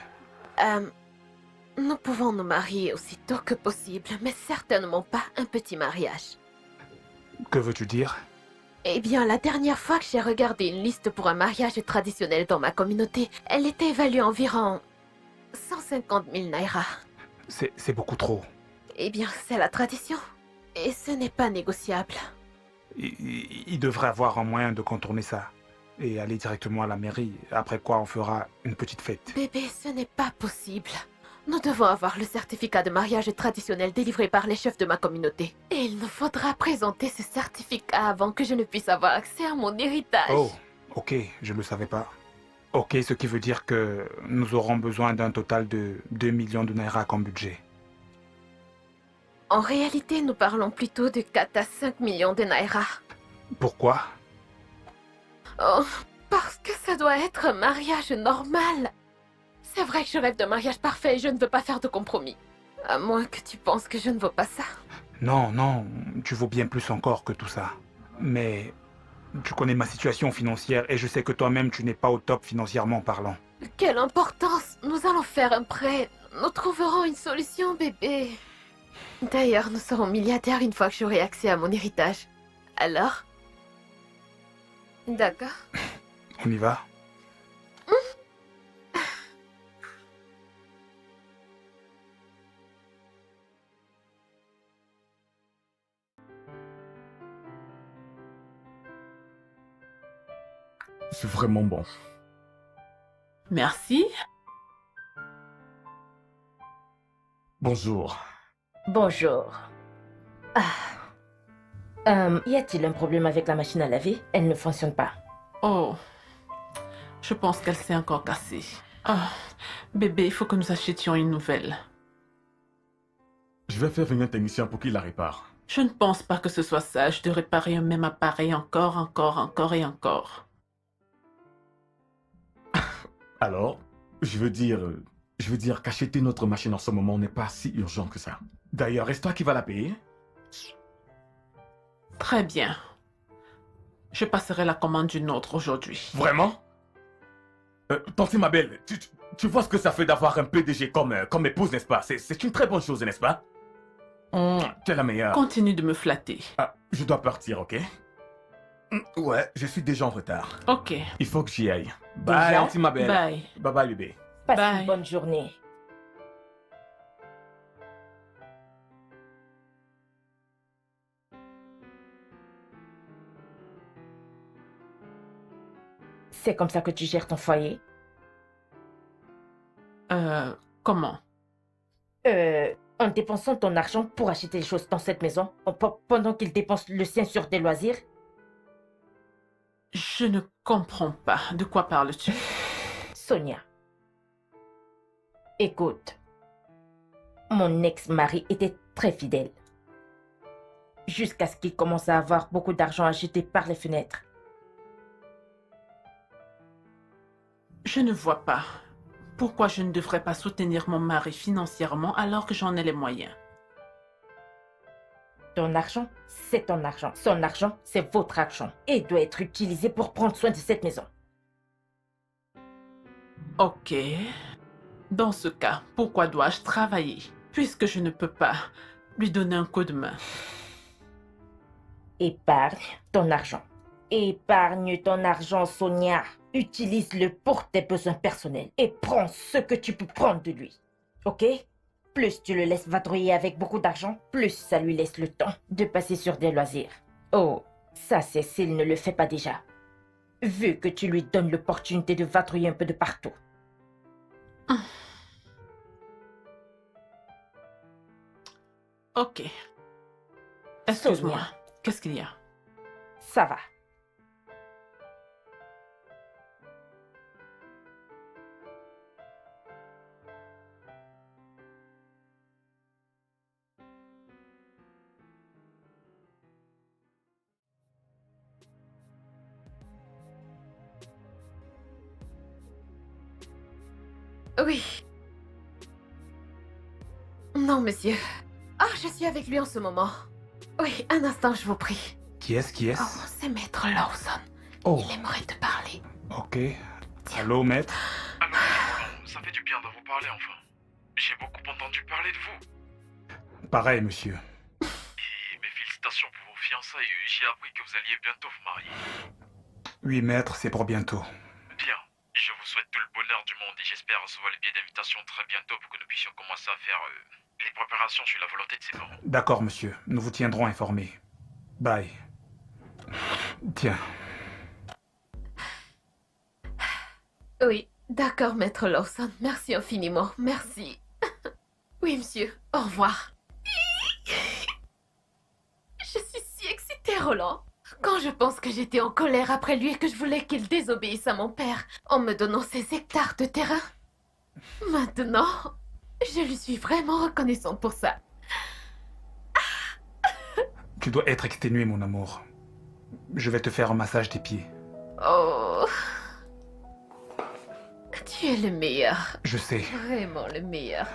Nous pouvons nous marier aussitôt que possible, mais certainement pas un petit mariage. Que veux-tu dire? Eh bien, la dernière fois que j'ai regardé une liste pour un mariage traditionnel dans ma communauté, elle était évaluée environ 150 000 naira. C'est beaucoup trop. Eh bien, c'est la tradition. Et ce n'est pas négociable. Il devrait avoir un moyen de contourner ça. Et aller directement à la mairie, après quoi on fera une petite fête. Bébé, ce n'est pas possible. Nous devons avoir le certificat de mariage traditionnel délivré par les chefs de ma communauté. Et il nous faudra présenter ce certificat avant que je ne puisse avoir accès à mon héritage. Oh, ok, je ne le savais pas. Ok, ce qui veut dire que nous aurons besoin d'un total de 2 millions de naira comme budget. En réalité, nous parlons plutôt de 4 à 5 millions de naira. Pourquoi? Oh, parce que ça doit être un mariage normal. C'est vrai que je rêve d'un mariage parfait et je ne veux pas faire de compromis. À moins que tu penses que je ne veux pas ça. Non, non, tu vaux bien plus encore que tout ça. Mais tu connais ma situation financière et je sais que toi-même tu n'es pas au top financièrement parlant. Quelle importance! Nous allons faire un prêt. Nous trouverons une solution, bébé. D'ailleurs, nous serons milliardaires une fois que j'aurai accès à mon héritage. Alors? D'accord. On y va? C'est vraiment bon. Merci. Bonjour. Bonjour. Y a-t-il un problème avec la machine à laver? Elle ne fonctionne pas. Oh, je pense qu'elle s'est encore cassée. Ah, bébé, il faut que nous achetions une nouvelle. Je vais faire venir un technicien pour qu'il la répare. Je ne pense pas que ce soit sage de réparer un même appareil encore et encore. Alors, je veux dire qu'acheter notre machine en ce moment n'est pas si urgent que ça. D'ailleurs, est-ce toi qui vas la payer? Très bien. Je passerai la commande d'une autre aujourd'hui. Vraiment? Tante ma belle, tu vois ce que ça fait d'avoir un PDG comme épouse, n'est-ce pas? C'est une très bonne chose, n'est-ce pas? Tu es la meilleure. Continue de me flatter. Ah, je dois partir, ok? Ouais, je suis déjà en retard. Ok. Il faut que j'y aille. Bye, Déjà? Auntie ma belle. Bye. Bye bye, bébé. Passe Bye. une bonne journée. C'est comme ça que tu gères ton foyer? Comment? En dépensant ton argent pour acheter des choses dans cette maison, pendant qu'il dépense le sien sur des loisirs? Je ne comprends pas. De quoi parles-tu? Sonia, écoute, mon ex-mari était très fidèle. jusqu'à ce qu'il commence à avoir beaucoup d'argent à jeter par les fenêtres. Je ne vois pas pourquoi je ne devrais pas soutenir mon mari financièrement alors que j'en ai les moyens. Ton argent, c'est ton argent. Son argent, c'est votre argent. Et il doit être utilisé pour prendre soin de cette maison. Ok. Dans ce cas, pourquoi dois-je travailler puisque je ne peux pas lui donner un coup de main? Épargne ton argent. Épargne ton argent, Sonia. Utilise-le pour tes besoins personnels et prends ce que tu peux prendre de lui. Ok? Plus tu le laisses vadrouiller avec beaucoup d'argent, plus ça lui laisse le temps de passer sur des loisirs. Oh, ça c'est s'il ne le fait pas déjà. Vu que tu lui donnes l'opportunité de vadrouiller un peu de partout. Ok. Excuse-moi. Sonia. Qu'est-ce qu'il y a? Ça va. Oui. Non, monsieur. Ah, je suis avec lui en ce moment. Oui, un instant, je vous prie. Qui est-ce Oh, c'est Maître Lawson. Oh, Il aimerait te parler. ok. Allô, maître? Alors, Roland, ça fait du bien de vous parler enfin. J'ai beaucoup entendu parler de vous. Pareil, monsieur. Et mes félicitations pour vos fiançailles. J'ai appris que vous alliez bientôt vous marier. Oui, maître, c'est pour bientôt. Bien. Je vous souhaite tout le bonheur du monde et j'espère recevoir les billets d'invitation très bientôt pour que nous puissions commencer à faire les préparations sur la volonté de ses parents. D'accord, monsieur. Nous vous tiendrons informés. Bye. Tiens. Oui, d'accord, Maître Lawson. Merci infiniment. Merci. Oui, monsieur. Au revoir. Je suis si excitée, Roland. Quand je pense que j'étais en colère après lui et que je voulais qu'il désobéisse à mon père en me donnant ces hectares de terrain. Maintenant, je lui suis vraiment reconnaissant pour ça. Tu dois être exténué, mon amour. Je vais te faire un massage des pieds. Oh. Tu es le meilleur. Je sais. Vraiment le meilleur.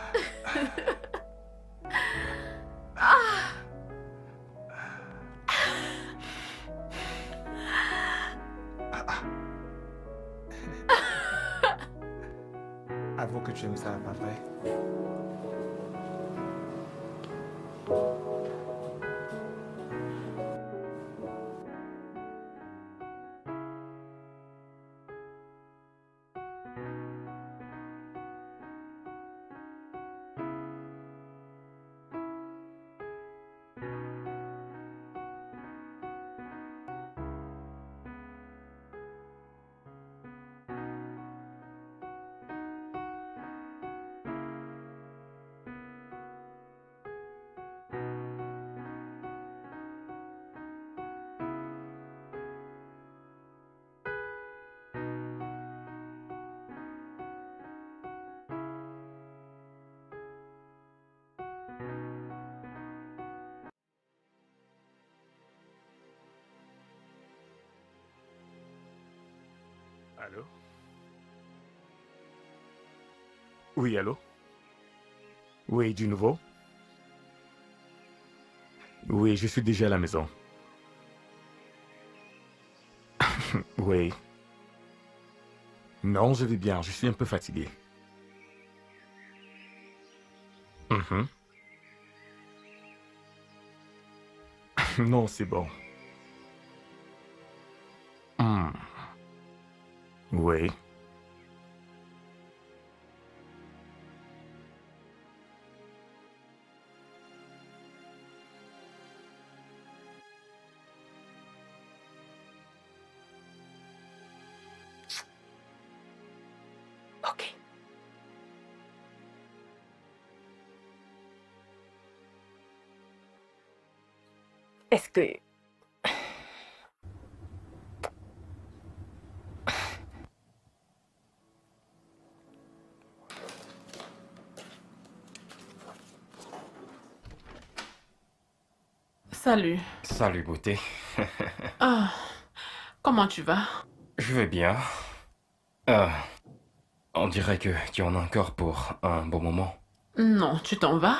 Avoue que tu aimes ça, pas vrai? Allô? Oui, allô? Oui, du nouveau? Oui, je suis déjà à la maison. Oui. Non, je vais bien, je suis un peu fatigué. Mhm. Non, c'est bon. Hmm. Oui. Ok. Est-ce que... Salut. Salut, beauté. Ah, comment tu vas? Je vais bien. Euh, on dirait que tu en as encore pour un bon moment. Non, tu t'en vas?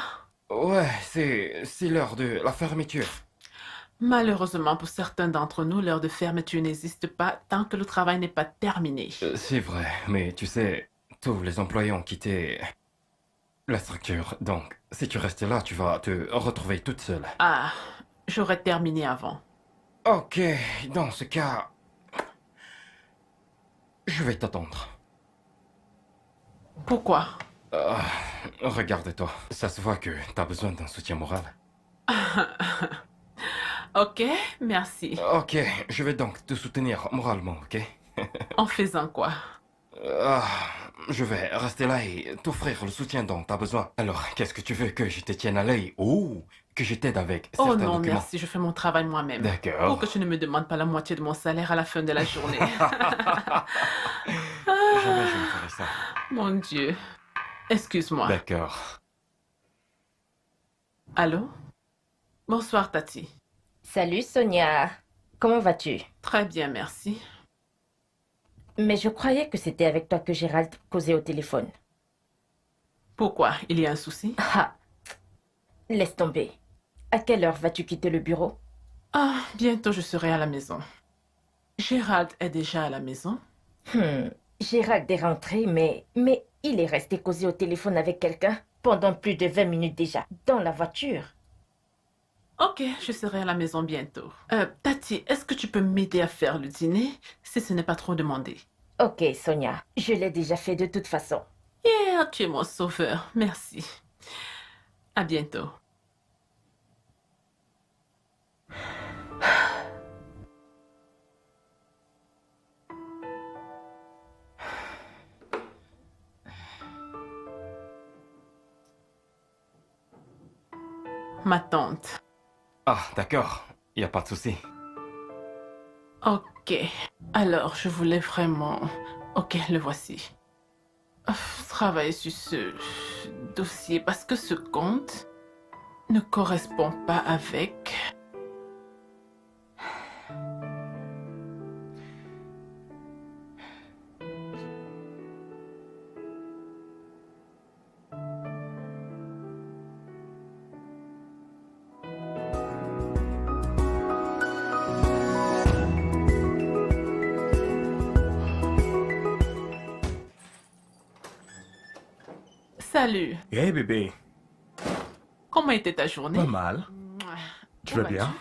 Ouais, c'est l'heure de la fermeture. Malheureusement, pour certains d'entre nous, l'heure de fermeture n'existe pas tant que le travail n'est pas terminé. C'est vrai, mais tu sais, tous les employés ont quitté la structure. Donc, si tu restes là, tu vas te retrouver toute seule. Ah, j'aurais terminé avant. Ok, dans ce cas, je vais t'attendre. Pourquoi? Regarde-toi, ça se voit que t'as besoin d'un soutien moral. Ok, merci. Ok, je vais donc te soutenir moralement, ok? En faisant quoi? Ah, je vais rester là et t'offrir le soutien dont t'as besoin. Alors, qu'est-ce que tu veux, que je te tienne à l'œil ou que je t'aide avec Oh certains non, documents? merci, je fais mon travail moi-même. D'accord. Pour que tu ne me demandes pas la moitié de mon salaire à la fin de la journée. Jamais je ne ferai ça. Mon Dieu. Excuse-moi. D'accord. Allô? Bonsoir, Tati. Salut Sonia. Comment vas-tu? Très bien, merci. Mais je croyais que c'était avec toi que Gérald causait au téléphone. Pourquoi? Il y a un souci? Ah, laisse tomber. À quelle heure vas-tu quitter le bureau? Ah, bientôt je serai à la maison. Gérald est déjà à la maison? Gérald est rentré, mais il est resté causer au téléphone avec quelqu'un pendant plus de 20 minutes déjà, dans la voiture. Ok, je serai à la maison bientôt. Tati, est-ce que tu peux m'aider à faire le dîner, si ce n'est pas trop demandé? Ok, Sonia, je l'ai déjà fait de toute façon. Yeah, tu es mon sauveur, merci. À bientôt. Ma tante. Ah, d'accord. Y a pas de souci. Ok. Alors, je voulais vraiment... Ok, le voici. Travailler sur ce dossier parce que ce compte ne correspond pas avec... Salut. Hey bébé, Comment était ta journée? pas mal. Tu vas bien?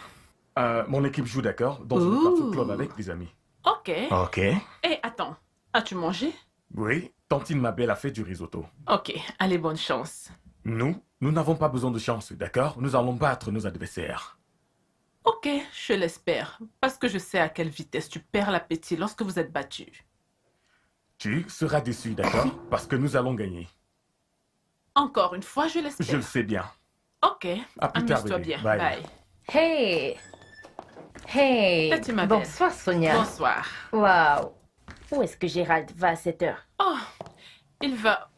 Mon équipe joue, d'accord? Donc je vais partir au club avec des amis. Ok. Ok. Et attends, as-tu mangé? Oui, Tantine ma belle a fait du risotto. Ok, allez, bonne chance. Nous n'avons pas besoin de chance, d'accord? Nous allons battre nos adversaires. Ok, je l'espère, parce que je sais à quelle vitesse tu perds l'appétit lorsque vous êtes battus. Tu seras déçu, d'accord? Parce que nous allons gagner. Encore une fois, je Je le l'espère. sais bien. Ok, À plus tard, amuse-toi bébé. bien. Bye. Bye. Hey! Hey! Tati, ma belle. Bonsoir Sonia. Bonsoir. Waouh! Où est-ce que Gérald va à cette heure? Oh, il va...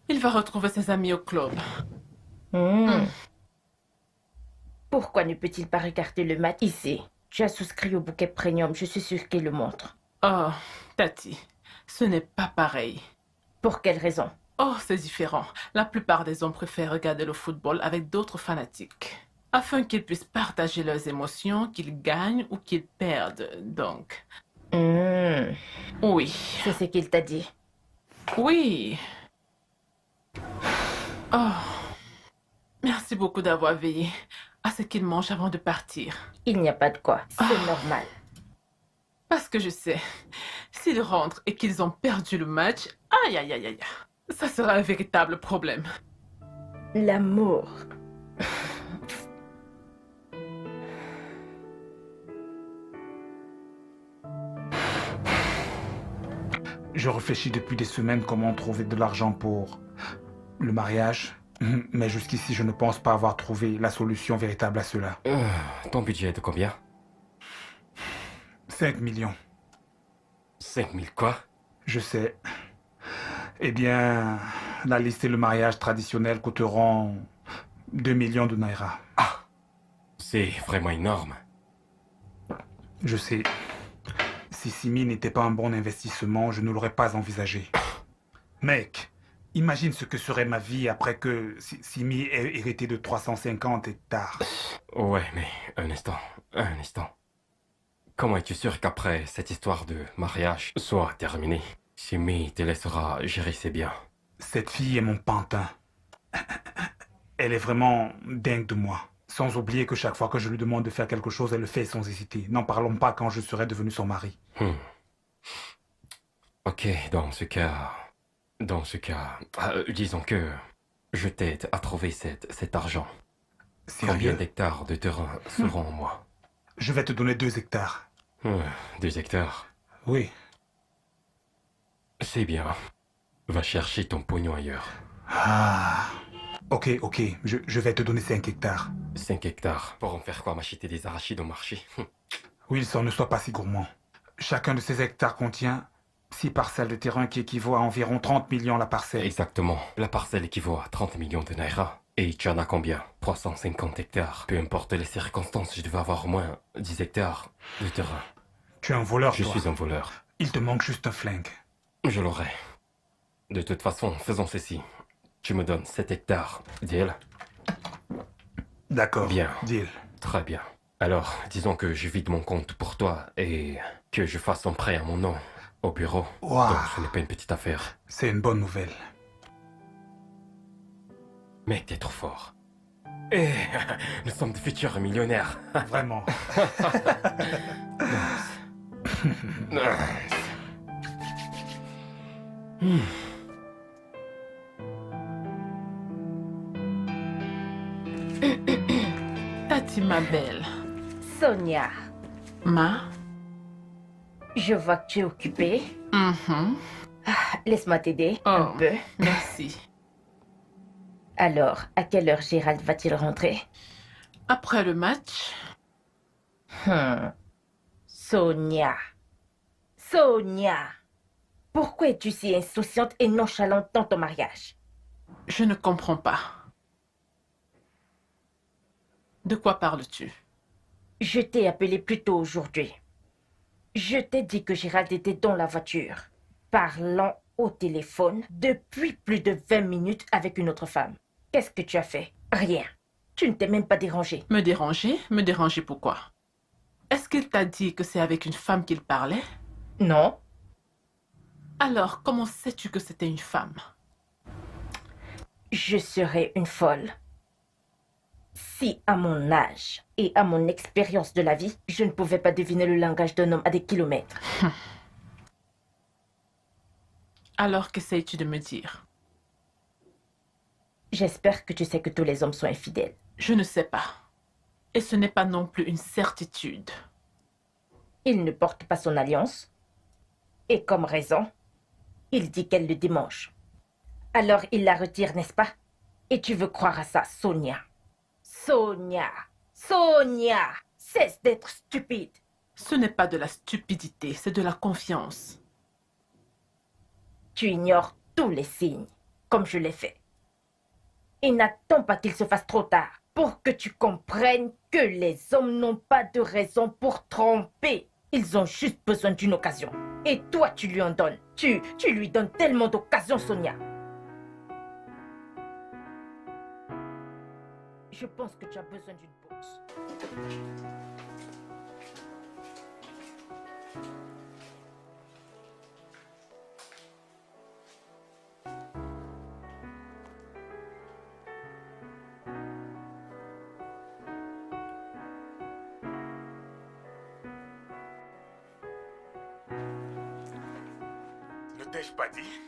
il va retrouver ses amis au club. Pourquoi ne peut-il pas regarder le match ici? Tu as souscrit au bouquet premium, je suis sûre qu'il le montre. Oh, Tati, ce n'est pas pareil. Pour quelle raison? Oh, c'est différent. La plupart des hommes préfèrent regarder le football avec d'autres fanatiques, afin qu'ils puissent partager leurs émotions, qu'ils gagnent ou qu'ils perdent. Donc, oui. C'est ce qu'il t'a dit. Oui. Oh, merci beaucoup d'avoir veillé à ce qu'ils mangent avant de partir. Il n'y a pas de quoi, c'est normal. Parce que je sais, s'ils rentrent et qu'ils ont perdu le match, aïe aïe aïe aïe, ça sera un véritable problème. L'amour. Je réfléchis depuis des semaines comment trouver de l'argent pour le mariage. Mais jusqu'ici, je ne pense pas avoir trouvé la solution véritable à cela. Ton budget est de combien? 5 millions. 5000 quoi? Je sais. Eh bien, la liste et le mariage traditionnel coûteront 2 millions de naira. C'est vraiment énorme. Je sais. Si Simi n'était pas un bon investissement, je ne l'aurais pas envisagé. Mec, imagine ce que serait ma vie après que Simi ait hérité de 350 hectares. Ouais, mais un instant. Comment es-tu sûr qu'après cette histoire de mariage soit terminée, Simi te laissera gérer ses biens? Cette fille est mon pantin. Elle est vraiment dingue de moi. Sans oublier que chaque fois que je lui demande de faire quelque chose, elle le fait sans hésiter. N'en parlons pas quand je serai devenu son mari. Ok, dans ce cas, disons que je t'aide à trouver cet argent. Combien Sérieux? d'hectares de terrain seront en moi? Je vais te donner 2 hectares. 2 hectares. Oui. C'est bien. Va chercher ton pognon ailleurs. Ah. Ok. Je vais te donner 5 hectares. 5 hectares. Pour en faire quoi? M'acheter des arachides au marché? Wilson, ne sois pas si gourmand. Chacun de ces hectares contient 6 parcelles de terrain qui équivaut à environ 30 millions la parcelle. Exactement. La parcelle équivaut à 30 millions de naira. Et tu en as combien? 350 hectares. Peu importe les circonstances, je devais avoir au moins 10 hectares de terrain. Tu es un voleur, Je toi. suis un voleur. Il te manque juste un flingue. Je l'aurai. De toute façon, faisons ceci. Tu me donnes 7 hectares. Deal? D'accord. Bien. Deal. Très bien. Alors, disons que je vide mon compte pour toi et que je fasse un prêt à mon nom au bureau. Wow. Donc ce n'est pas une petite affaire. C'est une bonne nouvelle. Mec, t'es trop fort. Et nous sommes de futurs millionnaires. Vraiment. Tati, ma belle. Sonia, Ma? je vois que tu es occupée. Mhm. Laisse-moi t'aider un Oh. peu. Merci. Alors, à quelle heure Gérald va-t-il rentrer? Après le match, Sonia. Sonia. Pourquoi es-tu si insouciante et nonchalante dans ton mariage? je ne comprends pas. De quoi parles-tu? Je t'ai appelé plus tôt aujourd'hui. Je t'ai dit que Gérald était dans la voiture, parlant au téléphone depuis plus de 20 minutes avec une autre femme. Qu'est-ce que tu as fait? Rien. Tu ne t'es même pas dérangé. Me déranger? Me déranger pourquoi? Est-ce qu'il t'a dit que c'est avec une femme qu'il parlait? Non. Alors, comment sais-tu que c'était une femme? Je serais une folle si, à mon âge et à mon expérience de la vie, je ne pouvais pas deviner le langage d'un homme à des kilomètres. Alors, qu'essayes-tu de me dire? J'espère que tu sais que tous les hommes sont infidèles. Je ne sais pas. Et ce n'est pas non plus une certitude. Il ne porte pas son alliance. Et comme raison, il dit qu'elle le démange. Alors il la retire, n'est-ce pas? Et tu veux croire à ça, Sonia? Sonia! Sonia! Cesse d'être stupide! Ce n'est pas de la stupidité, c'est de la confiance. Tu ignores tous les signes, comme je l'ai fait. Et n'attends pas qu'il se fasse trop tard pour que tu comprennes que les hommes n'ont pas de raison pour tromper. Ils ont juste besoin d'une occasion. Et toi, tu lui en donnes. Tu lui donnes tellement d'occasions, Sonia. Je pense que tu as besoin d'une pause. Ne t'ai-je pas dit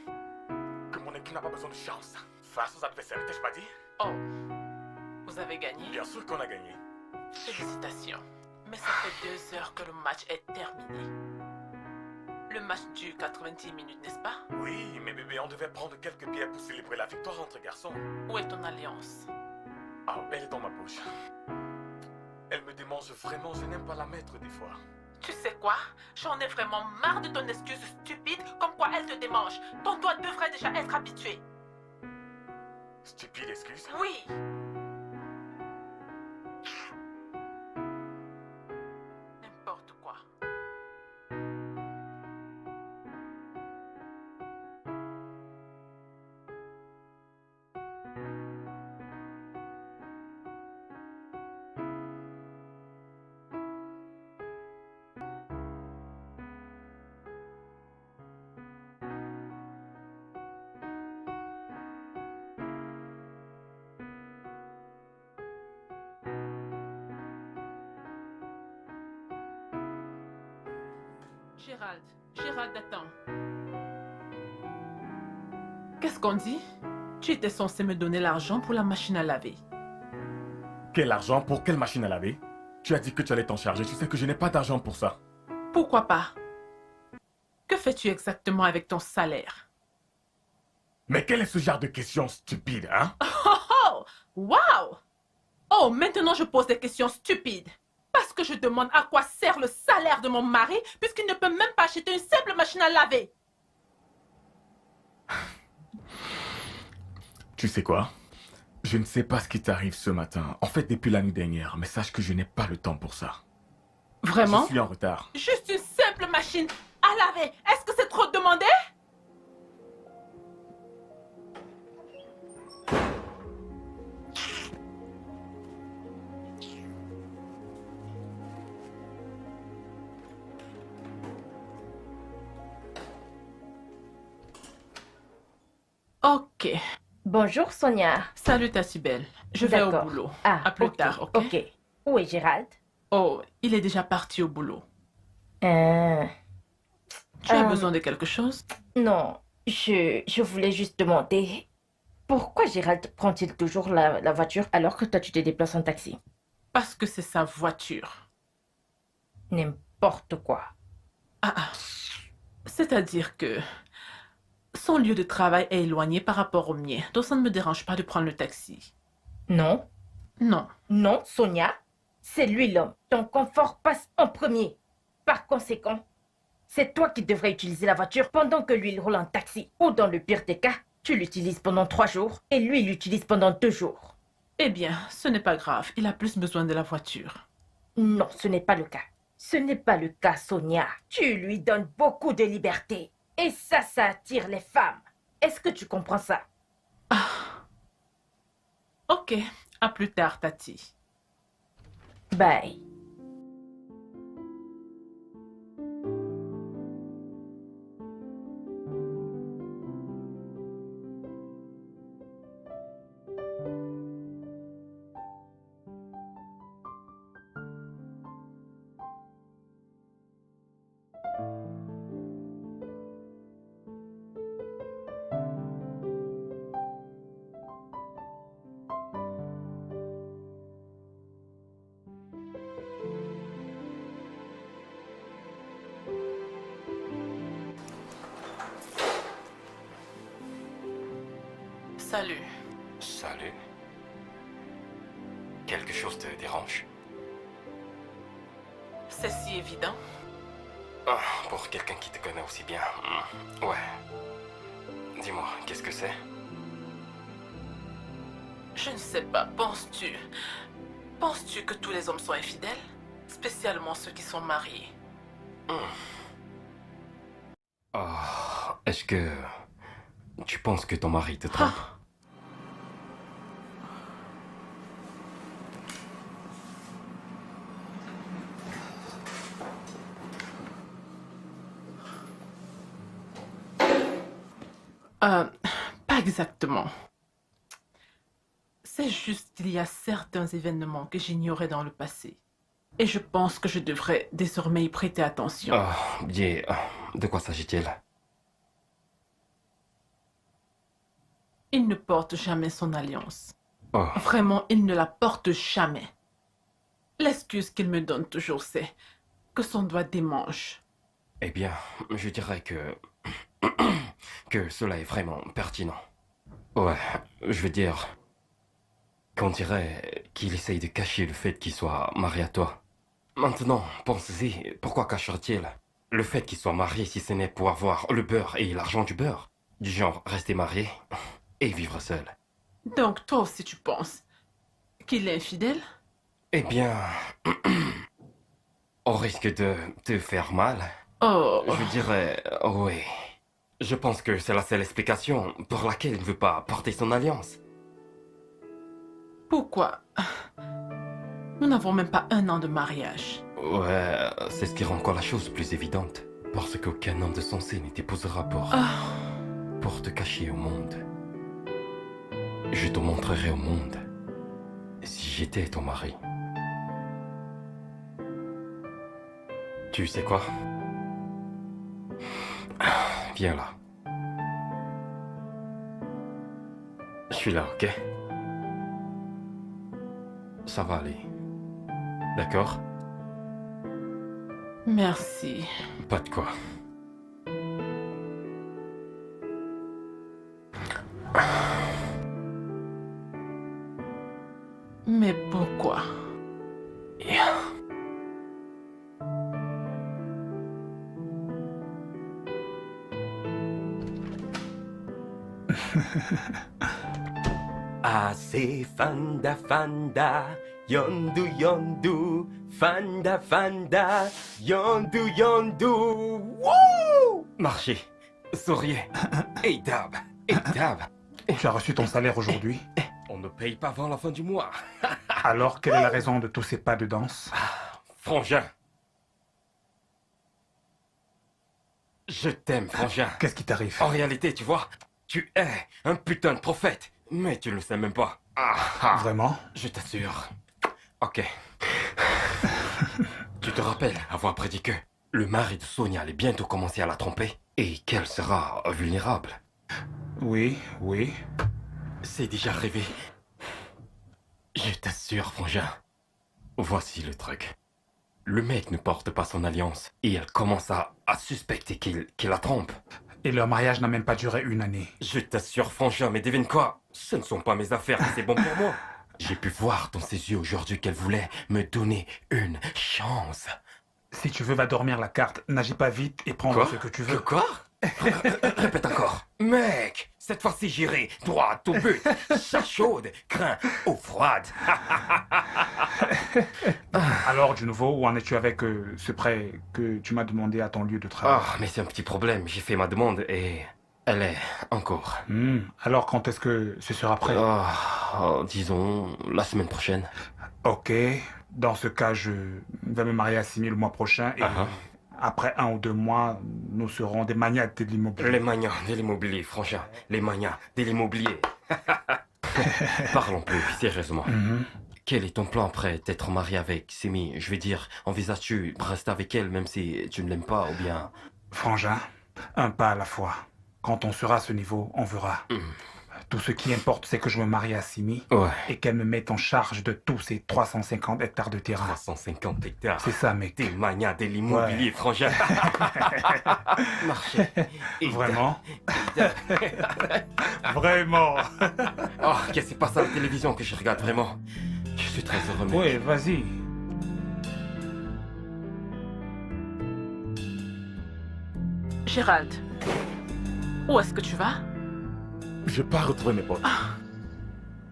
que mon équipe n'a pas besoin de chance face aux adversaires? Ne t'ai-je pas dit? Oh, vous avez gagné? Bien sûr qu'on a gagné. Félicitations. Mais ça fait 2 heures que le match est terminé. Le match dure 90 minutes, n'est-ce pas? Oui, mais bébé, on devait prendre quelques bières pour célébrer la victoire entre garçons. Où est ton alliance? Ah, elle est dans ma poche. Elle me démange vraiment, je n'aime pas la mettre des fois. Tu sais quoi? J'en ai vraiment marre de ton excuse stupide comme quoi elle te démange. Ton doigt devrait déjà être habitué. Stupide excuse? Oui. Gérald, Gérald, attends. Qu'est-ce qu'on dit? Tu étais censé me donner l'argent pour la machine à laver. Quel argent pour quelle machine à laver? Tu as dit que tu allais t'en charger. Tu sais que je n'ai pas d'argent pour ça. Pourquoi pas? Que fais-tu exactement avec ton salaire? Mais quel est ce genre de question stupide, hein? Oh! Wow! Oh, maintenant je pose des questions stupides. Parce que je demande à quoi sert le salaire de mon mari puisqu'il ne peut même pas acheter une simple machine à laver. Tu sais quoi? Je ne sais pas ce qui t'arrive ce matin. En fait, depuis la nuit dernière. Mais sache que je n'ai pas le temps pour ça. Vraiment? Je suis en retard. Juste une simple machine à laver. Est-ce que c'est trop demandé? Ok. Bonjour, Sonia. Salut ta si belle. Je vais au D'accord. boulot. Ah, À plus ok, tard, ok? Ok. Où est Gérald? Oh, il est déjà parti au boulot. Euh, Tu as Euh, besoin de quelque chose? non, je voulais juste demander pourquoi Gérald prend-il toujours la voiture alors que toi tu te déplaces en taxi? Parce que c'est sa voiture. N'importe quoi. Ah. C'est-à-dire que son lieu de travail est éloigné par rapport au mien, donc ça ne me dérange pas de prendre le taxi. Non, Non. non, Sonia, c'est lui l'homme. Ton confort passe en premier. Par conséquent, c'est toi qui devrais utiliser la voiture pendant que lui il roule en taxi. Ou dans le pire des cas, tu l'utilises pendant 3 jours et lui il l'utilise pendant 2 jours. Eh bien, ce n'est pas grave, il a plus besoin de la voiture. Non, ce n'est pas le cas. Ce n'est pas le cas, Sonia. Tu lui donnes beaucoup de liberté. Et ça attire les femmes. Est-ce que tu comprends ça? Ok, à plus tard, Tati. Bye. Salut. Salut. Quelque chose te dérange? C'est si évident. Ah, pour quelqu'un qui te connaît aussi bien. Ouais. Dis-moi, qu'est-ce que c'est? Je ne sais pas, penses-tu? Penses-tu que tous les hommes sont infidèles? Spécialement ceux qui sont mariés. Ah, est-ce que tu penses que ton mari te trompe? Pas exactement. C'est juste qu'il y a certains événements que j'ignorais dans le passé. Et je pense que je devrais désormais y prêter attention. Ah, bien, de quoi s'agit-il? Il ne porte jamais son alliance. Oh, Vraiment, il ne la porte jamais. L'excuse qu'il me donne toujours, c'est que son doigt démange. eh bien, je dirais que... que cela est vraiment pertinent. Ouais, je veux dire... qu'on dirait qu'il essaye de cacher le fait qu'il soit marié à toi. Maintenant, pensez-y, pourquoi cacherait-il le fait qu'il soit marié si ce n'est pour avoir le beurre et l'argent du beurre? Du genre, rester marié et vivre seul. Donc toi aussi tu penses qu'il est infidèle? Eh bien... au risque de te faire mal, Oh, je dirais oui. Je pense que c'est la seule explication pour laquelle il ne veut pas porter son alliance. pourquoi? Nous n'avons même pas 1 an de mariage. Ouais, c'est ce qui rend encore la chose plus évidente. Parce qu'aucun homme de sensé ne t'épousera pour te cacher au monde. Je te montrerai au monde si j'étais ton mari. Tu sais quoi? Viens là. Je suis là, ok? Ça va aller. D'accord? Merci. Pas de quoi. Mais pourquoi? Assez fanda fanda, yondu yondu, fanda fanda, yondu yondu, wouh! Marché, souriez, et dab, et dab. Tu as reçu ton salaire aujourd'hui. On ne paye pas avant la fin du mois. Alors, quelle est la raison de tous ces pas de danse? Frangin. Je t'aime, Frangin. Qu'est-ce qui t'arrive? En réalité, tu vois, tu es un putain de prophète. Mais tu ne le sais même pas. Vraiment? Je t'assure. Ok. Tu te rappelles avoir prédit que le mari de Sonia allait bientôt commencer à la tromper et qu'elle sera vulnérable. Oui, oui. C'est déjà arrivé. Je t'assure, Frangin. Voici le truc. Le mec ne porte pas son alliance et elle commence à suspecter qu'il la trompe. Et leur mariage n'a même pas duré une année. Je t'assure, Frangin, mais devine quoi? Ce ne sont pas mes affaires et c'est bon pour moi. J'ai pu voir dans ses yeux aujourd'hui qu'elle voulait me donner une chance. Si tu veux, va dormir la carte. N'agis pas vite et prends ce que tu veux. Quoi? Répète encore. Mec, cette fois-ci j'irai droit au but. Chat chaude, craint eau froide. Alors, du nouveau, où en es-tu avec ce prêt que tu m'as demandé à ton lieu de travail? Ah, mais c'est un petit problème. J'ai fait ma demande et elle est en cours. Alors, quand est-ce que ce sera prêt? Disons la semaine prochaine. Ok. Dans ce cas, je vais me marier à Simi le mois prochain et après 1 ou 2 mois, nous serons des maniaques de l'immobilier. Les manias de l'immobilier, Frangin. Les manias de l'immobilier. Parlons plus sérieusement. Quel est ton plan après t'être marié avec Simi? Je veux dire, envisages-tu de rester avec elle même si tu ne l'aimes pas ou bien... Frangin, un pas à la fois. Quand on sera à ce niveau, on verra. Tout ce qui importe, c'est que je me marie à Simi et qu'elle me mette en charge de tous ces 350 hectares de terrain. 350 hectares. C'est ça, mec. Des manias de l'immobilier, Frangin. Marché. Vraiment? Vraiment? Oh, qu'est-ce qui se passe à la télévision que je regarde vraiment? Je suis très heureux, mec. Oui, vas-y. Gérald, où est-ce que tu vas? Je pars retrouver mes potes.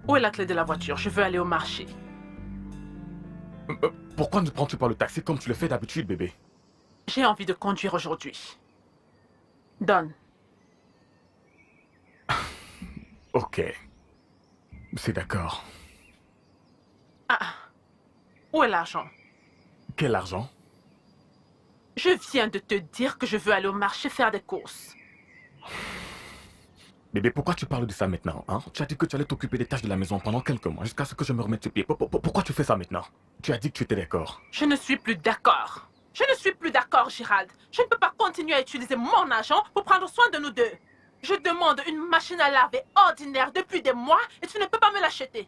Où est la clé de la voiture? Je veux aller au marché. Pourquoi ne prends-tu pas le taxi comme tu le fais d'habitude, bébé? J'ai envie de conduire aujourd'hui. Donne. Ok. C'est d'accord. Où est l'argent? Quel argent? Je viens de te dire que je veux aller au marché faire des courses. Bébé, pourquoi tu parles de ça maintenant, hein? Tu as dit que tu allais t'occuper des tâches de la maison pendant quelques mois, jusqu'à ce que je me remette sur pied. Pourquoi tu fais ça maintenant? Tu as dit que tu étais d'accord. Je ne suis plus d'accord. Je ne suis plus d'accord, Gérald. Je ne peux pas continuer à utiliser mon argent pour prendre soin de nous deux. Je demande une machine à laver ordinaire depuis des mois et tu ne peux pas me l'acheter.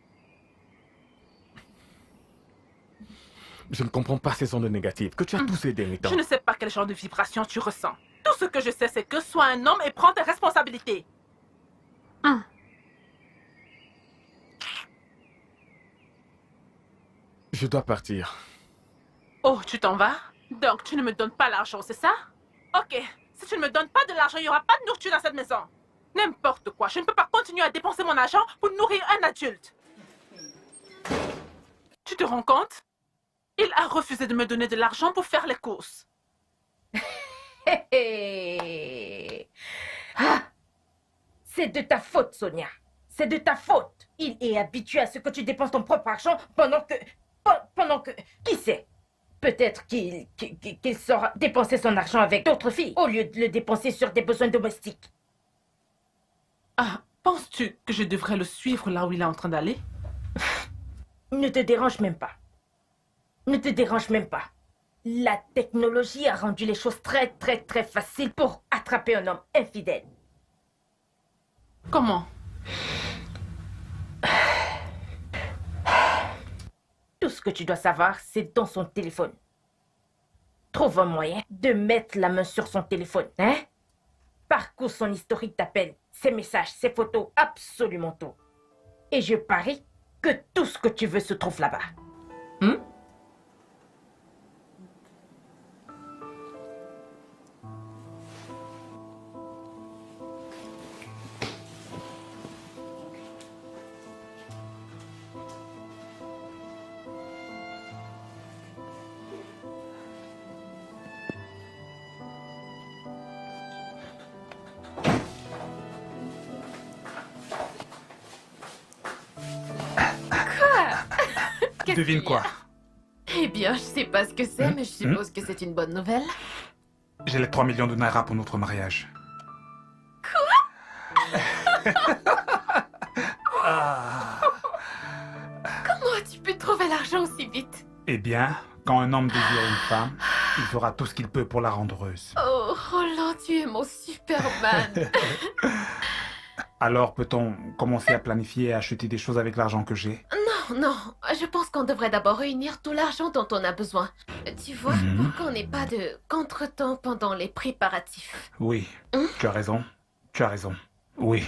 Je ne comprends pas ces ondes négatives que tu as tous ces derniers temps. Je ne sais pas quel genre de vibration tu ressens. Tout ce que je sais, c'est que sois un homme et prends tes responsabilités. Je dois partir. Oh, tu t'en vas? Donc, tu ne me donnes pas l'argent, c'est ça? Ok, si tu ne me donnes pas de l'argent, il n'y aura pas de nourriture dans cette maison. N'importe quoi, je ne peux pas continuer à dépenser mon argent pour nourrir un adulte. Tu te rends compte? Il a refusé de me donner de l'argent pour faire les courses. C'est de ta faute, Sonia. C'est de ta faute. Il est habitué à ce que tu dépenses ton propre argent pendant que... Qui sait? Peut-être qu'il saura dépenser son argent avec d'autres filles au lieu de le dépenser sur des besoins domestiques. Penses-tu que je devrais le suivre là où il est en train d'aller? Ne te dérange même pas. Ne te dérange même pas. La technologie a rendu les choses très faciles pour attraper un homme infidèle. Comment? Tout ce que tu dois savoir, c'est dans son téléphone. Trouve un moyen de mettre la main sur son téléphone, hein? Parcours son historique d'appel, ses messages, ses photos, absolument tout. Et je parie que tout ce que tu veux se trouve là-bas. Qu'est-ce Devine qu'il y a? quoi? Eh bien, je sais pas ce que c'est, mais je suppose que c'est une bonne nouvelle. J'ai les 3 millions de Naira pour notre mariage. Ah. Comment as-tu pu trouver l'argent aussi vite? Eh bien, quand un homme désire une femme, il fera tout ce qu'il peut pour la rendre heureuse. Oh, Roland, tu es mon Superman. Alors peut-on commencer à planifier et acheter des choses avec l'argent que j'ai? Non, je pense qu'on devrait d'abord réunir tout l'argent dont on a besoin. Tu vois, pour qu'on n'ait pas de contretemps pendant les préparatifs. Oui, tu as raison. Tu as raison. Oui.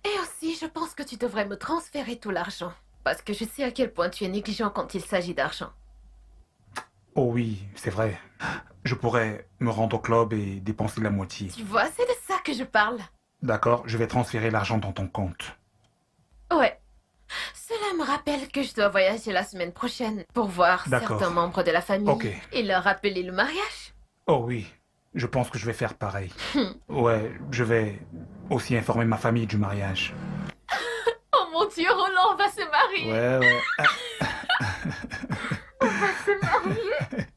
Et aussi, je pense que tu devrais me transférer tout l'argent. Parce que je sais à quel point tu es négligent quand il s'agit d'argent. Oh oui, c'est vrai. Je pourrais me rendre au club et dépenser la moitié. Tu vois, c'est de ça que je parle. D'accord, je vais transférer l'argent dans ton compte. Ouais. Cela me rappelle que je dois voyager la semaine prochaine pour voir D'accord. certains membres de la famille Ok. et leur rappeler le mariage. Oh oui, je pense que je vais faire pareil. Ouais, je vais aussi informer ma famille du mariage. Oh mon Dieu, Roland, on va se marier. Ouais. On va se marier.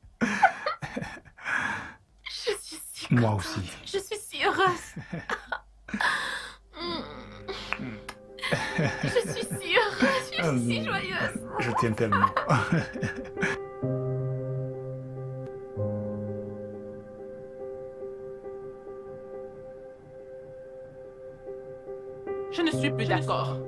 Je suis si contente. Moi aussi. Je suis si heureuse. Je suis si heureuse, je suis si joyeuse. Je tiens tellement. Je ne suis plus d'accord.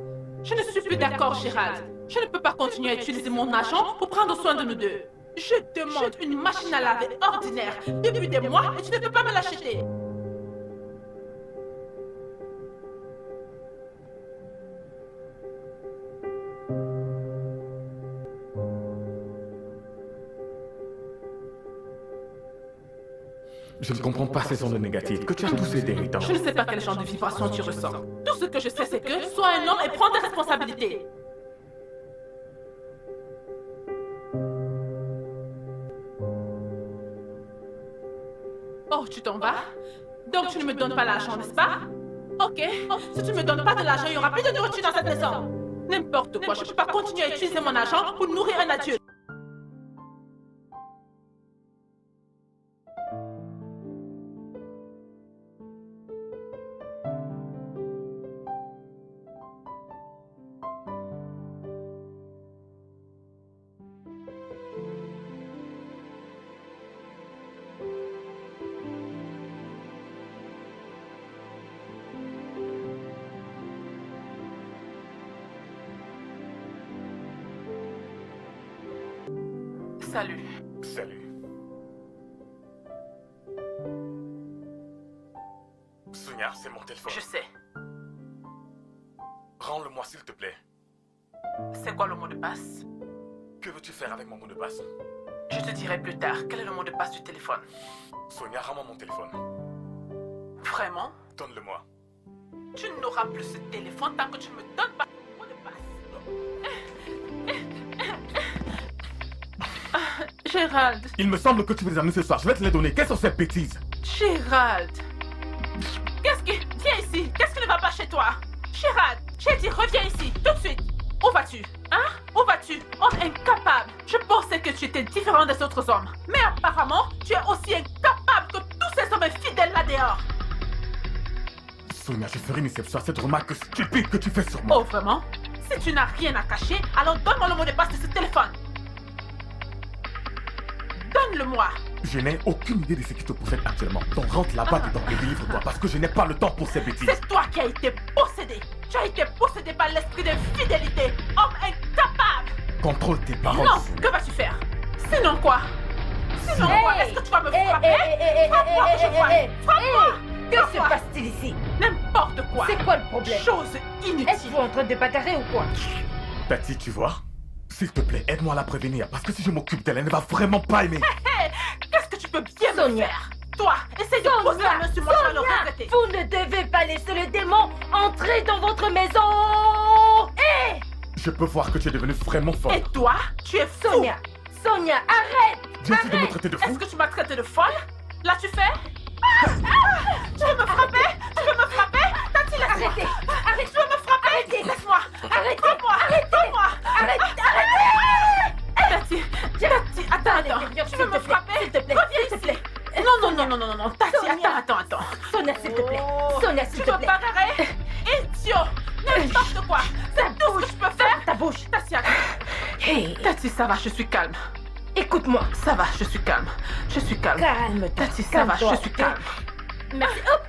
Je ne suis plus d'accord, Gérald. Je ne peux pas continuer à utiliser mon argent pour prendre soin de nous deux. Je demande une machine à laver ordinaire depuis des mois et tu ne peux pas me l'acheter. Je ne comprends pas ces ondes négatives. Que tu as tous ces irritants. Je ne sais pas quel genre de vibration tu ressens. Tout ce que je sais, c'est que sois un homme et prends tes responsabilités. Oh, tu t'en vas? Donc tu ne me donnes pas l'argent, n'est-ce pas? Ok. Si tu ne me donnes pas de l'argent, il n'y aura plus de nourriture dans cette maison. N'importe quoi, je ne peux pas continuer à utiliser mon argent pour nourrir un adulte. Salut. Salut. Sonia, c'est mon téléphone. Je sais. Rends-le-moi s'il te plaît. C'est quoi le mot de passe? Que veux-tu faire avec mon mot de passe? Je te dirai plus tard. Quel est le mot de passe du téléphone? Sonia, rends-moi mon téléphone. Vraiment? Donne-le-moi. Tu n'auras plus ce téléphone tant que tu me donnes pas le mot de passe. Gérald. Il me semble que tu veux les amener ce soir. Je vais te les donner. Quelles sont ces bêtises? Gérald. Qu'est-ce qui... Viens ici. Qu'est-ce qui ne va pas chez toi? Gérald, j'ai dit reviens ici, tout de suite. Où vas-tu? Hein? Où vas-tu? Homme incapable. Je pensais que tu étais différent des autres hommes. Mais apparemment, tu es aussi incapable que tous ces hommes infidèles là dehors. Sonia, je ferai une exception à cette remarque stupide que tu fais sur moi. Oh, vraiment? Si tu n'as rien à cacher, alors donne-moi le mot de passe de ce téléphone. Donne-le-moi. Je n'ai aucune idée de ce qui te possède actuellement. Donc rentre là-bas dedans et délivre-toi parce que je n'ai pas le temps pour ces bêtises. C'est toi qui as été possédé. Tu as été possédé par l'esprit de fidélité. Homme incapable. Contrôle tes paroles. Non, Sonia. que vas-tu faire? Sinon quoi? Sinon quoi? Est-ce que tu vas me frapper? Frappe-moi que je vois. Frappe-moi. Que se passe-t-il ici? N'importe quoi. C'est quoi le problème? Chose inutile. Êtes-vous en train de bagarrer ou quoi? Tati, tu vois? S'il te plaît, aide-moi à la prévenir parce que si je m'occupe d'elle, elle ne va vraiment pas aimer. Qu'est-ce que tu peux bien me Sonia. faire? Toi, essaye de poser la main sur moi, tu vas le regretter. Vous ne devez pas laisser le démon entrer dans votre maison. Hé! Je peux voir que tu es devenue vraiment folle. Et toi, tu es fou. Sonia, Sonia, arrête! Viens-tu de me traiter de Est-ce fou? que tu m'as traité de folle? Là, tu fais? Tu veux me frapper? Tu veux me frapper? Tati, laisse-moi. Arrêtez! Arrêtez! Tu veux me frapper? Arrêtez. Laisse-moi. Arrêtez! Frappe-moi. Frappe-moi. Arrêtez! Tati, attends. l'intérieur, Tu veux me frapper? S'il te plaît, Reviens s'il te ici. plaît. Non. Tati, Sonia. attends. Sonia, s'il te plaît. Oh. Sonia, s'il Tu te veux plaît. bagarrer? Idiot. N'importe quoi. C'est tout ce que je peux faire. Ta bouche. Tati, attends. Hey, Tati, ça va, je suis calme. écoute-moi. Ça va, je suis calme. Je suis calme. Calme-toi. Tati, ça va, je suis calme. Merci. Hop,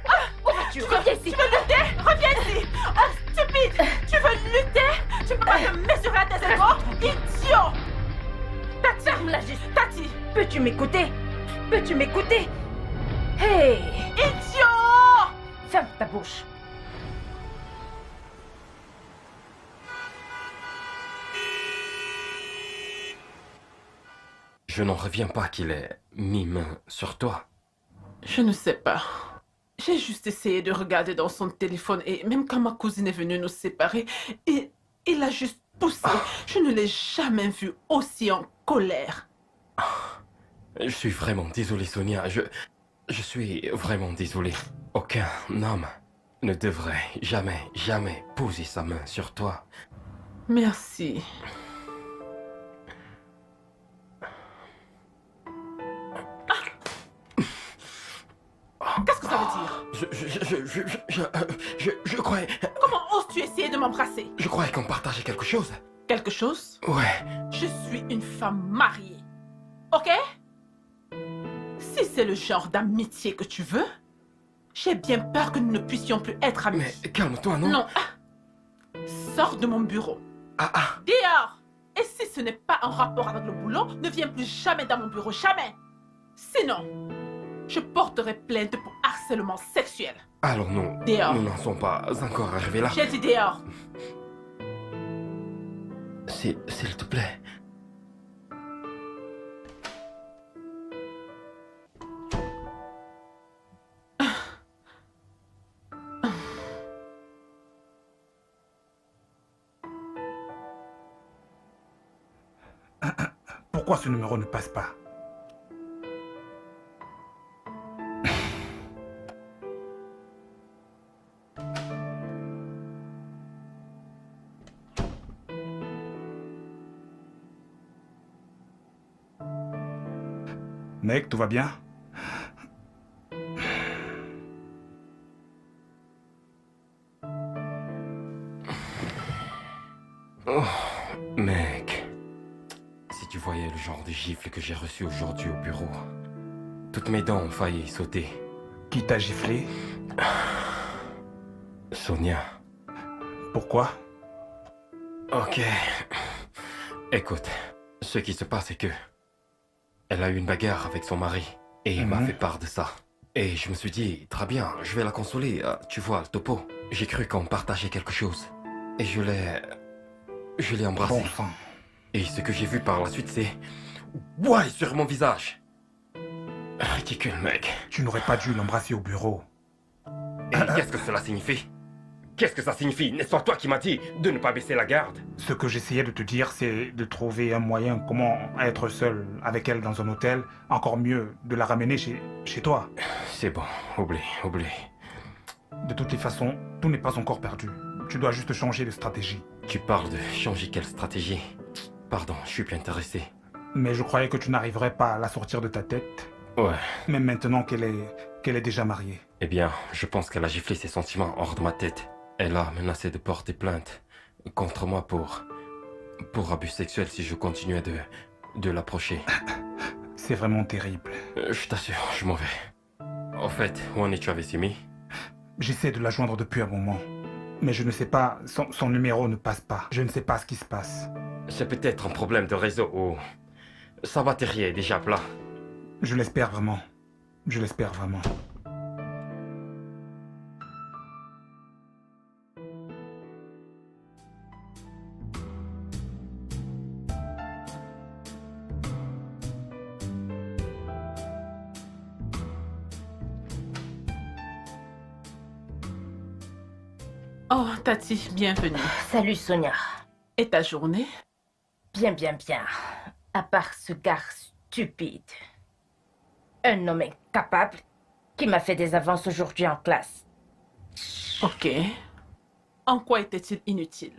où vas-tu? Reviens ici. Tu veux lutter? Reviens ici. Oh, stupide. Tu veux lutter? Tu peux pas te mesurer à tes égaux? Idiot. Tati, Ferme-la juste. Tati. Peux-tu m'écouter? Peux-tu m'écouter? Hey, Idiot. ferme ta bouche. Je n'en reviens pas qu'il ait mis main sur toi. Je ne sais pas. J'ai juste essayé de regarder dans son téléphone et même quand ma cousine est venue nous séparer, il a juste poussé. Je ne l'ai jamais vu aussi en colère. Je suis vraiment désolé, Sonia. Je suis vraiment désolé. Aucun homme ne devrait jamais poser sa main sur toi. Merci. Qu'est-ce que ça veut dire? Je croyais... Comment oses-tu essayer de m'embrasser? Je croyais qu'on partageait quelque chose. Quelque chose? Ouais. Je suis une femme mariée. Ok? Si c'est le genre d'amitié que tu veux, j'ai bien peur que nous ne puissions plus être amis. Mais calme-toi, non? Non. Sors de mon bureau. Ah. Dehors! Et si ce n'est pas en rapport avec le boulot, ne viens plus jamais dans mon bureau, jamais! Sinon, je porterai plainte pour harcèlement sexuel. Alors non, Dehors. nous n'en sommes pas encore arrivés là. J'ai dit dehors. S'il te plaît. Pourquoi ce numéro ne passe pas? Mec, tout va bien? Oh, mec. Si tu voyais le genre de gifle que j'ai reçu aujourd'hui au bureau. Toutes mes dents ont failli sauter. Qui t'a giflé? Sonia. Pourquoi? Ok. Écoute, ce qui se passe est que... Elle a eu une bagarre avec son mari. Et il m'a fait part de ça. Et je me suis dit, très bien, je vais la consoler. Tu vois, le topo. J'ai cru qu'on partageait quelque chose. Et je l'ai embrassé. Bon sang. Et ce que j'ai vu par la suite, c'est... Ouais, sur mon visage. Ridicule, mec. Tu n'aurais pas dû l'embrasser au bureau. Et qu'est-ce que cela signifie? Qu'est-ce que ça signifie? N'est-ce pas toi qui m'as dit de ne pas baisser la garde? Ce que j'essayais de te dire, c'est de trouver un moyen comment être seul avec elle dans un hôtel. Encore mieux, de la ramener chez toi. C'est bon, oublie. De toutes les façons, tout n'est pas encore perdu. Tu dois juste changer de stratégie. Tu parles de changer quelle stratégie? Pardon, je suis plus intéressé. Mais je croyais que tu n'arriverais pas à la sortir de ta tête. Ouais. Même maintenant qu'elle est déjà mariée. Eh bien, je pense qu'elle a giflé ses sentiments hors de ma tête. Elle a menacé de porter plainte contre moi pour abus sexuel si je continuais de l'approcher. C'est vraiment terrible. Je t'assure, je m'en vais. En fait, où en es-tu avec Simi? J'essaie de la joindre depuis un moment. Mais je ne sais pas, son numéro ne passe pas. Je ne sais pas ce qui se passe. C'est peut-être un problème de réseau ou... Sa batterie est déjà plat. Je l'espère vraiment. Je l'espère vraiment. Oh, Tati, bienvenue. Salut Sonia. Et ta journée? Bien, bien, bien. À part ce gars stupide. Un homme incapable qui m'a fait des avances aujourd'hui en classe. Ok. En quoi était-il inutile?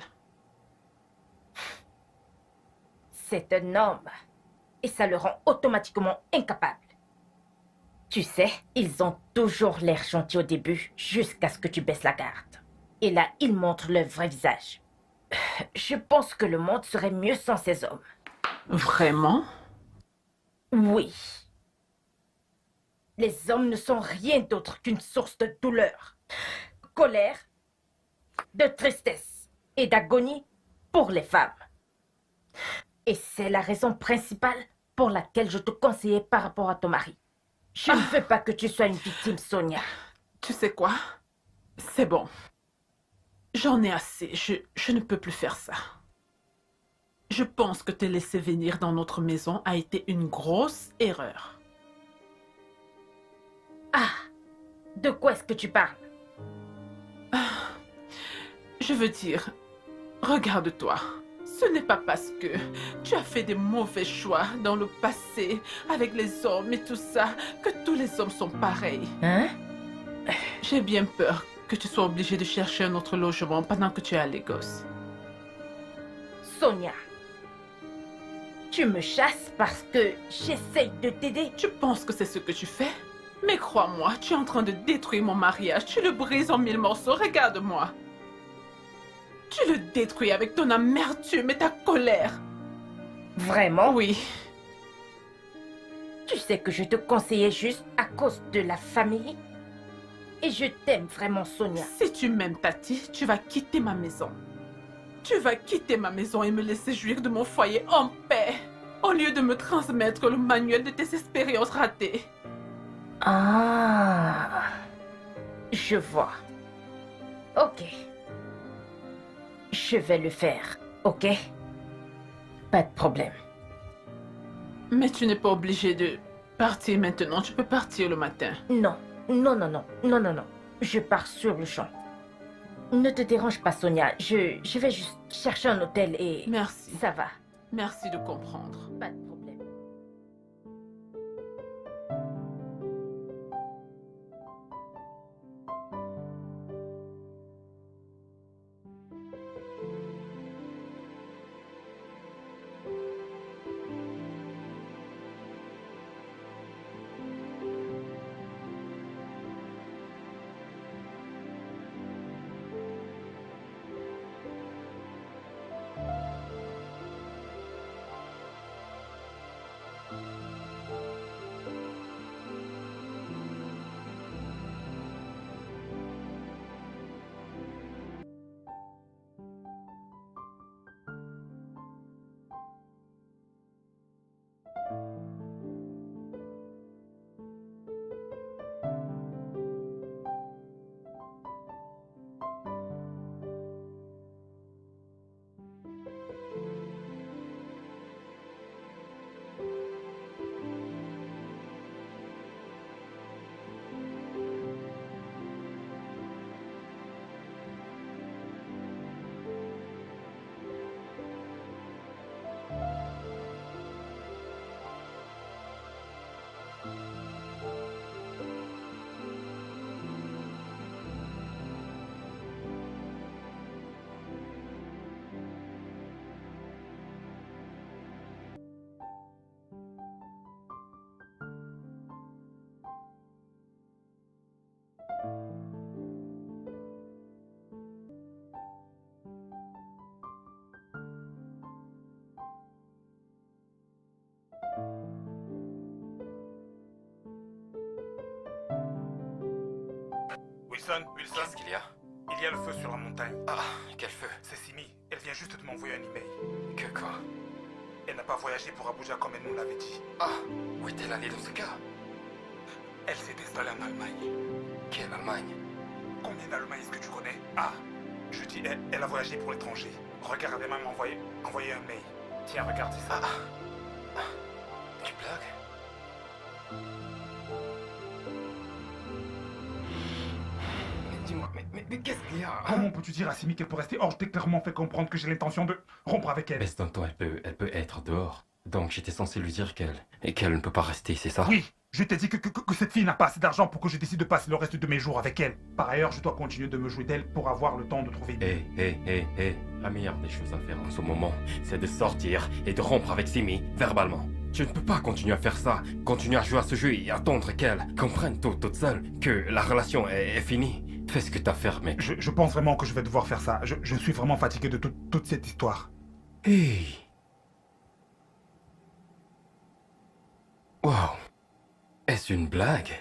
C'est un homme. Et ça le rend automatiquement incapable. Tu sais, ils ont toujours l'air gentils au début, jusqu'à ce que tu baisses la garde. Et là, ils montrent leur vrai visage. Je pense que le monde serait mieux sans ces hommes. Vraiment? Oui. Les hommes ne sont rien d'autre qu'une source de douleur, colère, de tristesse et d'agonie pour les femmes. Et c'est la raison principale pour laquelle je te conseillais par rapport à ton mari. Je ne veux pas que tu sois une victime, Sonia. Tu sais quoi? C'est bon. J'en ai assez. Je ne peux plus faire ça. Je pense que te laisser venir dans notre maison a été une grosse erreur. Ah, de quoi est-ce que tu parles? Je veux dire, regarde-toi. Ce n'est pas parce que tu as fait des mauvais choix dans le passé avec les hommes et tout ça que tous les hommes sont pareils. Hein? J'ai bien peur que tu sois obligé de chercher un autre logement pendant que tu es à Lagos. Sonia, tu me chasses parce que j'essaye de t'aider. Tu penses que c'est ce que tu fais? Mais crois-moi, tu es en train de détruire mon mariage. Tu le brises en 1000 morceaux. Regarde-moi. Tu le détruis avec ton amertume et ta colère. Vraiment? Oui. Tu sais que je te conseillais juste à cause de la famille. Et je t'aime vraiment, Sonia. Si tu m'aimes, Tati, tu vas quitter ma maison. Tu vas quitter ma maison et me laisser jouir de mon foyer en paix, au lieu de me transmettre le manuel de tes expériences ratées. Ah, je vois. Ok. Je vais le faire, ok? Pas de problème. Mais tu n'es pas obligé de partir maintenant. Tu peux partir le matin. Non, non, non, non, non, non, non. Je pars sur le champ. Ne te dérange pas, Sonia. Je vais juste chercher un hôtel et... Merci. Ça va. Merci de comprendre. Pas de problème. Wilson, Qu'est-ce qu'il y a? il y a le feu sur la montagne. Ah, quel feu? C'est Simi. Elle vient juste de m'envoyer un email. Que quoi? Elle n'a pas voyagé pour Abuja comme elle nous l'avait dit. Ah, où est-elle allée dans ce cas? Elle s'est installée en Allemagne. Quelle Allemagne? Combien d'Allemagne est-ce que tu connais? Ah, je dis, elle a voyagé pour l'étranger. Regarde, elle a même envoyé un mail. Tiens, regarde ça. Tu blagues? Mais dis-moi, mais qu'est-ce qu'il y a? Comment peux-tu dire à Simi qu'elle peut rester hors? Je t'ai clairement fait comprendre que j'ai l'intention de rompre avec elle. Baisse d'un temps, elle peut être dehors. Donc j'étais censé lui dire qu'elle ne peut pas rester, c'est ça? Oui, je t'ai dit que cette fille n'a pas assez d'argent pour que je décide de passer le reste de mes jours avec elle. Par ailleurs, je dois continuer de me jouer d'elle pour avoir le temps de trouver... La meilleure des choses à faire en ce moment, c'est de sortir et de rompre avec Simi, verbalement. Tu ne peux pas continuer à faire ça, continuer à jouer à ce jeu et attendre qu'elle comprenne toute seule que la relation est finie. Fais ce que t'as à faire, mec. Je pense vraiment que je vais devoir faire ça. Je suis vraiment fatigué de toute cette histoire. Hey. Wow. Est-ce une blague?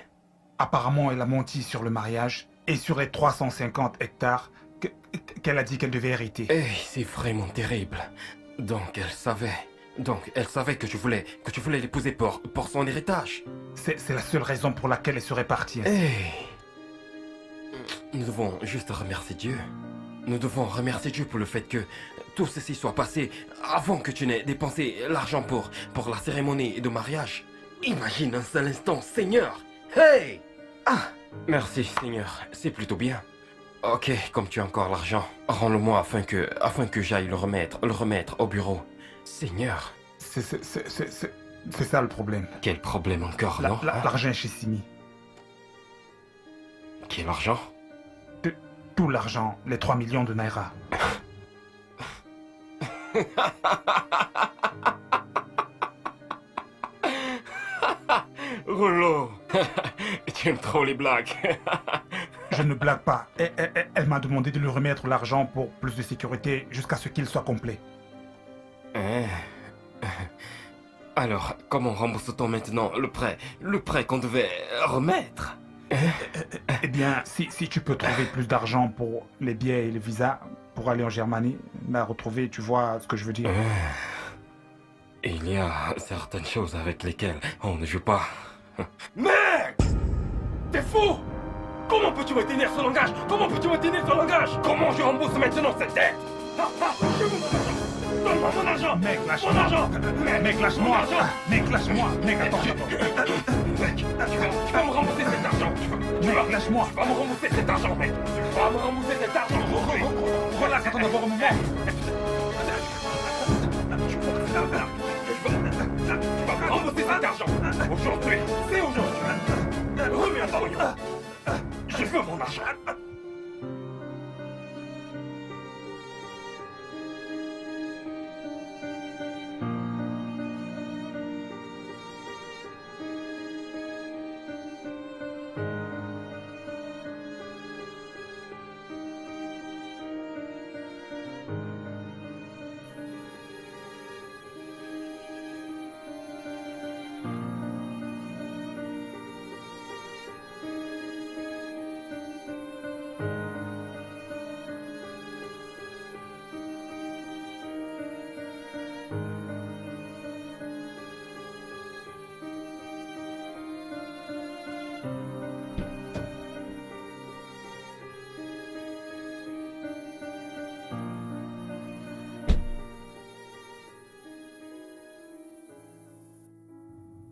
Apparemment, elle a menti sur le mariage et sur les 350 hectares qu'elle a dit qu'elle devait hériter. Hey, c'est vraiment terrible. Donc elle savait que tu voulais l'épouser pour son héritage. C'est la seule raison pour laquelle elle serait partie. Hey. Nous devons juste remercier Dieu. Nous devons remercier Dieu pour le fait que tout ceci soit passé avant que tu n'aies dépensé l'argent pour la cérémonie de mariage. Imagine un seul instant, Seigneur. Hey! Ah! Merci, Seigneur. C'est plutôt bien. Ok, comme tu as encore l'argent, rends-le-moi afin que j'aille le remettre au bureau. Seigneur. C'est ça le problème. Quel problème encore, non? L'argent est chez Simi. Quel argent? Tout l'argent, les 3 millions de Naira. Rouleau. Tu aimes trop les blagues. Je ne blague pas. Elle m'a demandé de lui remettre l'argent pour plus de sécurité jusqu'à ce qu'il soit complet. Alors, comment rembourse-t-on maintenant le prêt qu'on devait remettre? Eh bien, si tu peux trouver plus d'argent pour les billets et le visa pour aller en Germanie, la retrouver, tu vois ce que je veux dire. Il y a certaines choses avec lesquelles on ne joue pas. Mec! T'es fou! Comment peux-tu me tenir ce langage? Comment je rembourse maintenant cette dette? Donne-moi mon argent! Mec, lâche-moi! Mon argent! Mec, lâche-moi! Mec, lâche-moi! Mec, attends. Mec, tu vas me rembourser cet argent! Mec, lâche-moi! Tu vas me rembourser cet argent, mec! Tu vas me rembourser cet argent aujourd'hui! Relax, attends d'avoir un moment! Tu vas me rembourser cet argent! Aujourd'hui! C'est aujourd'hui! Remets un pognon! Je veux mon argent!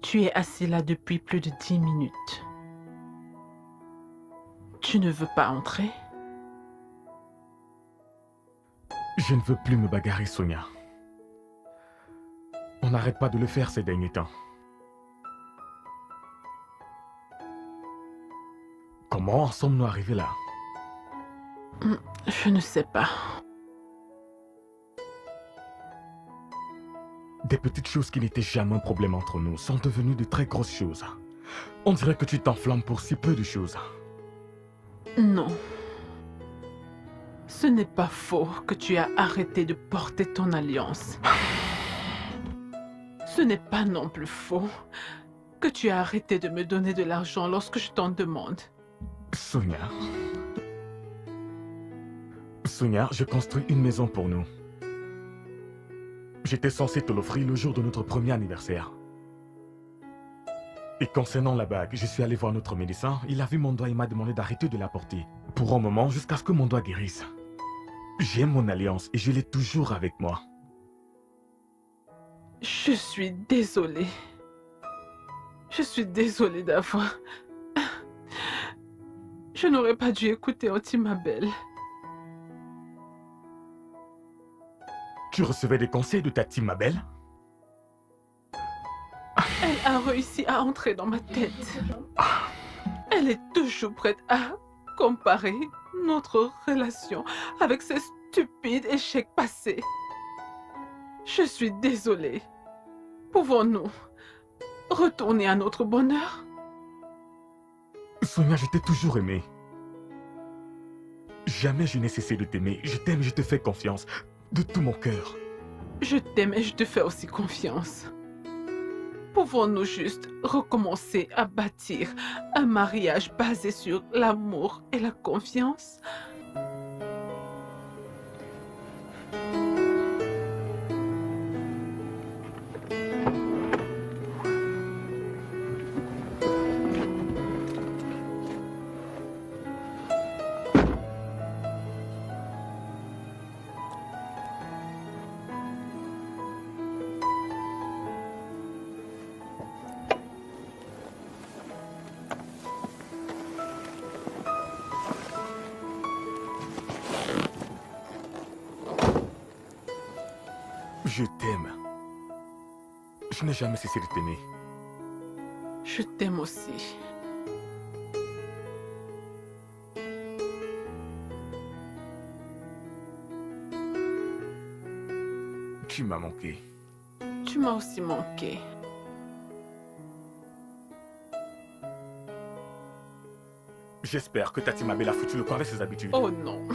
Tu es assis là depuis plus de 10 minutes. Tu ne veux pas entrer? Je ne veux plus me bagarrer, Sonia. On n'arrête pas de le faire ces derniers temps. Comment en sommes-nous arrivés là? Je ne sais pas. Des petites choses qui n'étaient jamais un problème entre nous sont devenues de très grosses choses. On dirait que tu t'enflammes pour si peu de choses. Non. Ce n'est pas faux que tu as arrêté de porter ton alliance. Ce n'est pas non plus faux que tu as arrêté de me donner de l'argent lorsque je t'en demande. Sonia. Sonia, je construis une maison pour nous. J'étais censé te l'offrir le jour de notre premier anniversaire. Et concernant la bague, je suis allé voir notre médecin. Il a vu mon doigt et m'a demandé d'arrêter de la porter. Pour un moment, jusqu'à ce que mon doigt guérisse. J'aime mon alliance et je l'ai toujours avec moi. Je suis désolée. Je suis désolée d'avoir... Je n'aurais pas dû écouter Auntie Mabel. Tu recevais des conseils de ta team Mabel? Elle a réussi à entrer dans ma tête. Elle est toujours prête à comparer notre relation avec ces stupides échecs passés. Je suis désolée. Pouvons-nous retourner à notre bonheur? Sonia, je t'ai toujours aimé. Jamais je n'ai cessé de t'aimer. Je t'aime, je te fais confiance. De tout mon cœur. Je t'aime et je te fais aussi confiance. Pouvons-nous juste recommencer à bâtir un mariage basé sur l'amour et la confiance? Je t'aime. Je n'ai jamais cessé de t'aimer. Je t'aime aussi. Tu m'as manqué. Tu m'as aussi manqué. J'espère que Tati Mabel a foutu le camp avec ses habitudes. Oh non.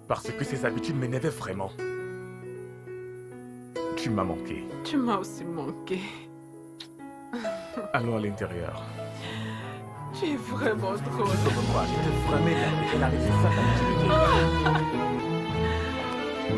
Parce que ses habitudes m'énervaient vraiment. Tu m'as manqué. Tu m'as aussi manqué. Allons à l'intérieur. Tu es vraiment drôle. Je te vraiment énervé. Elle a réussi ça, ta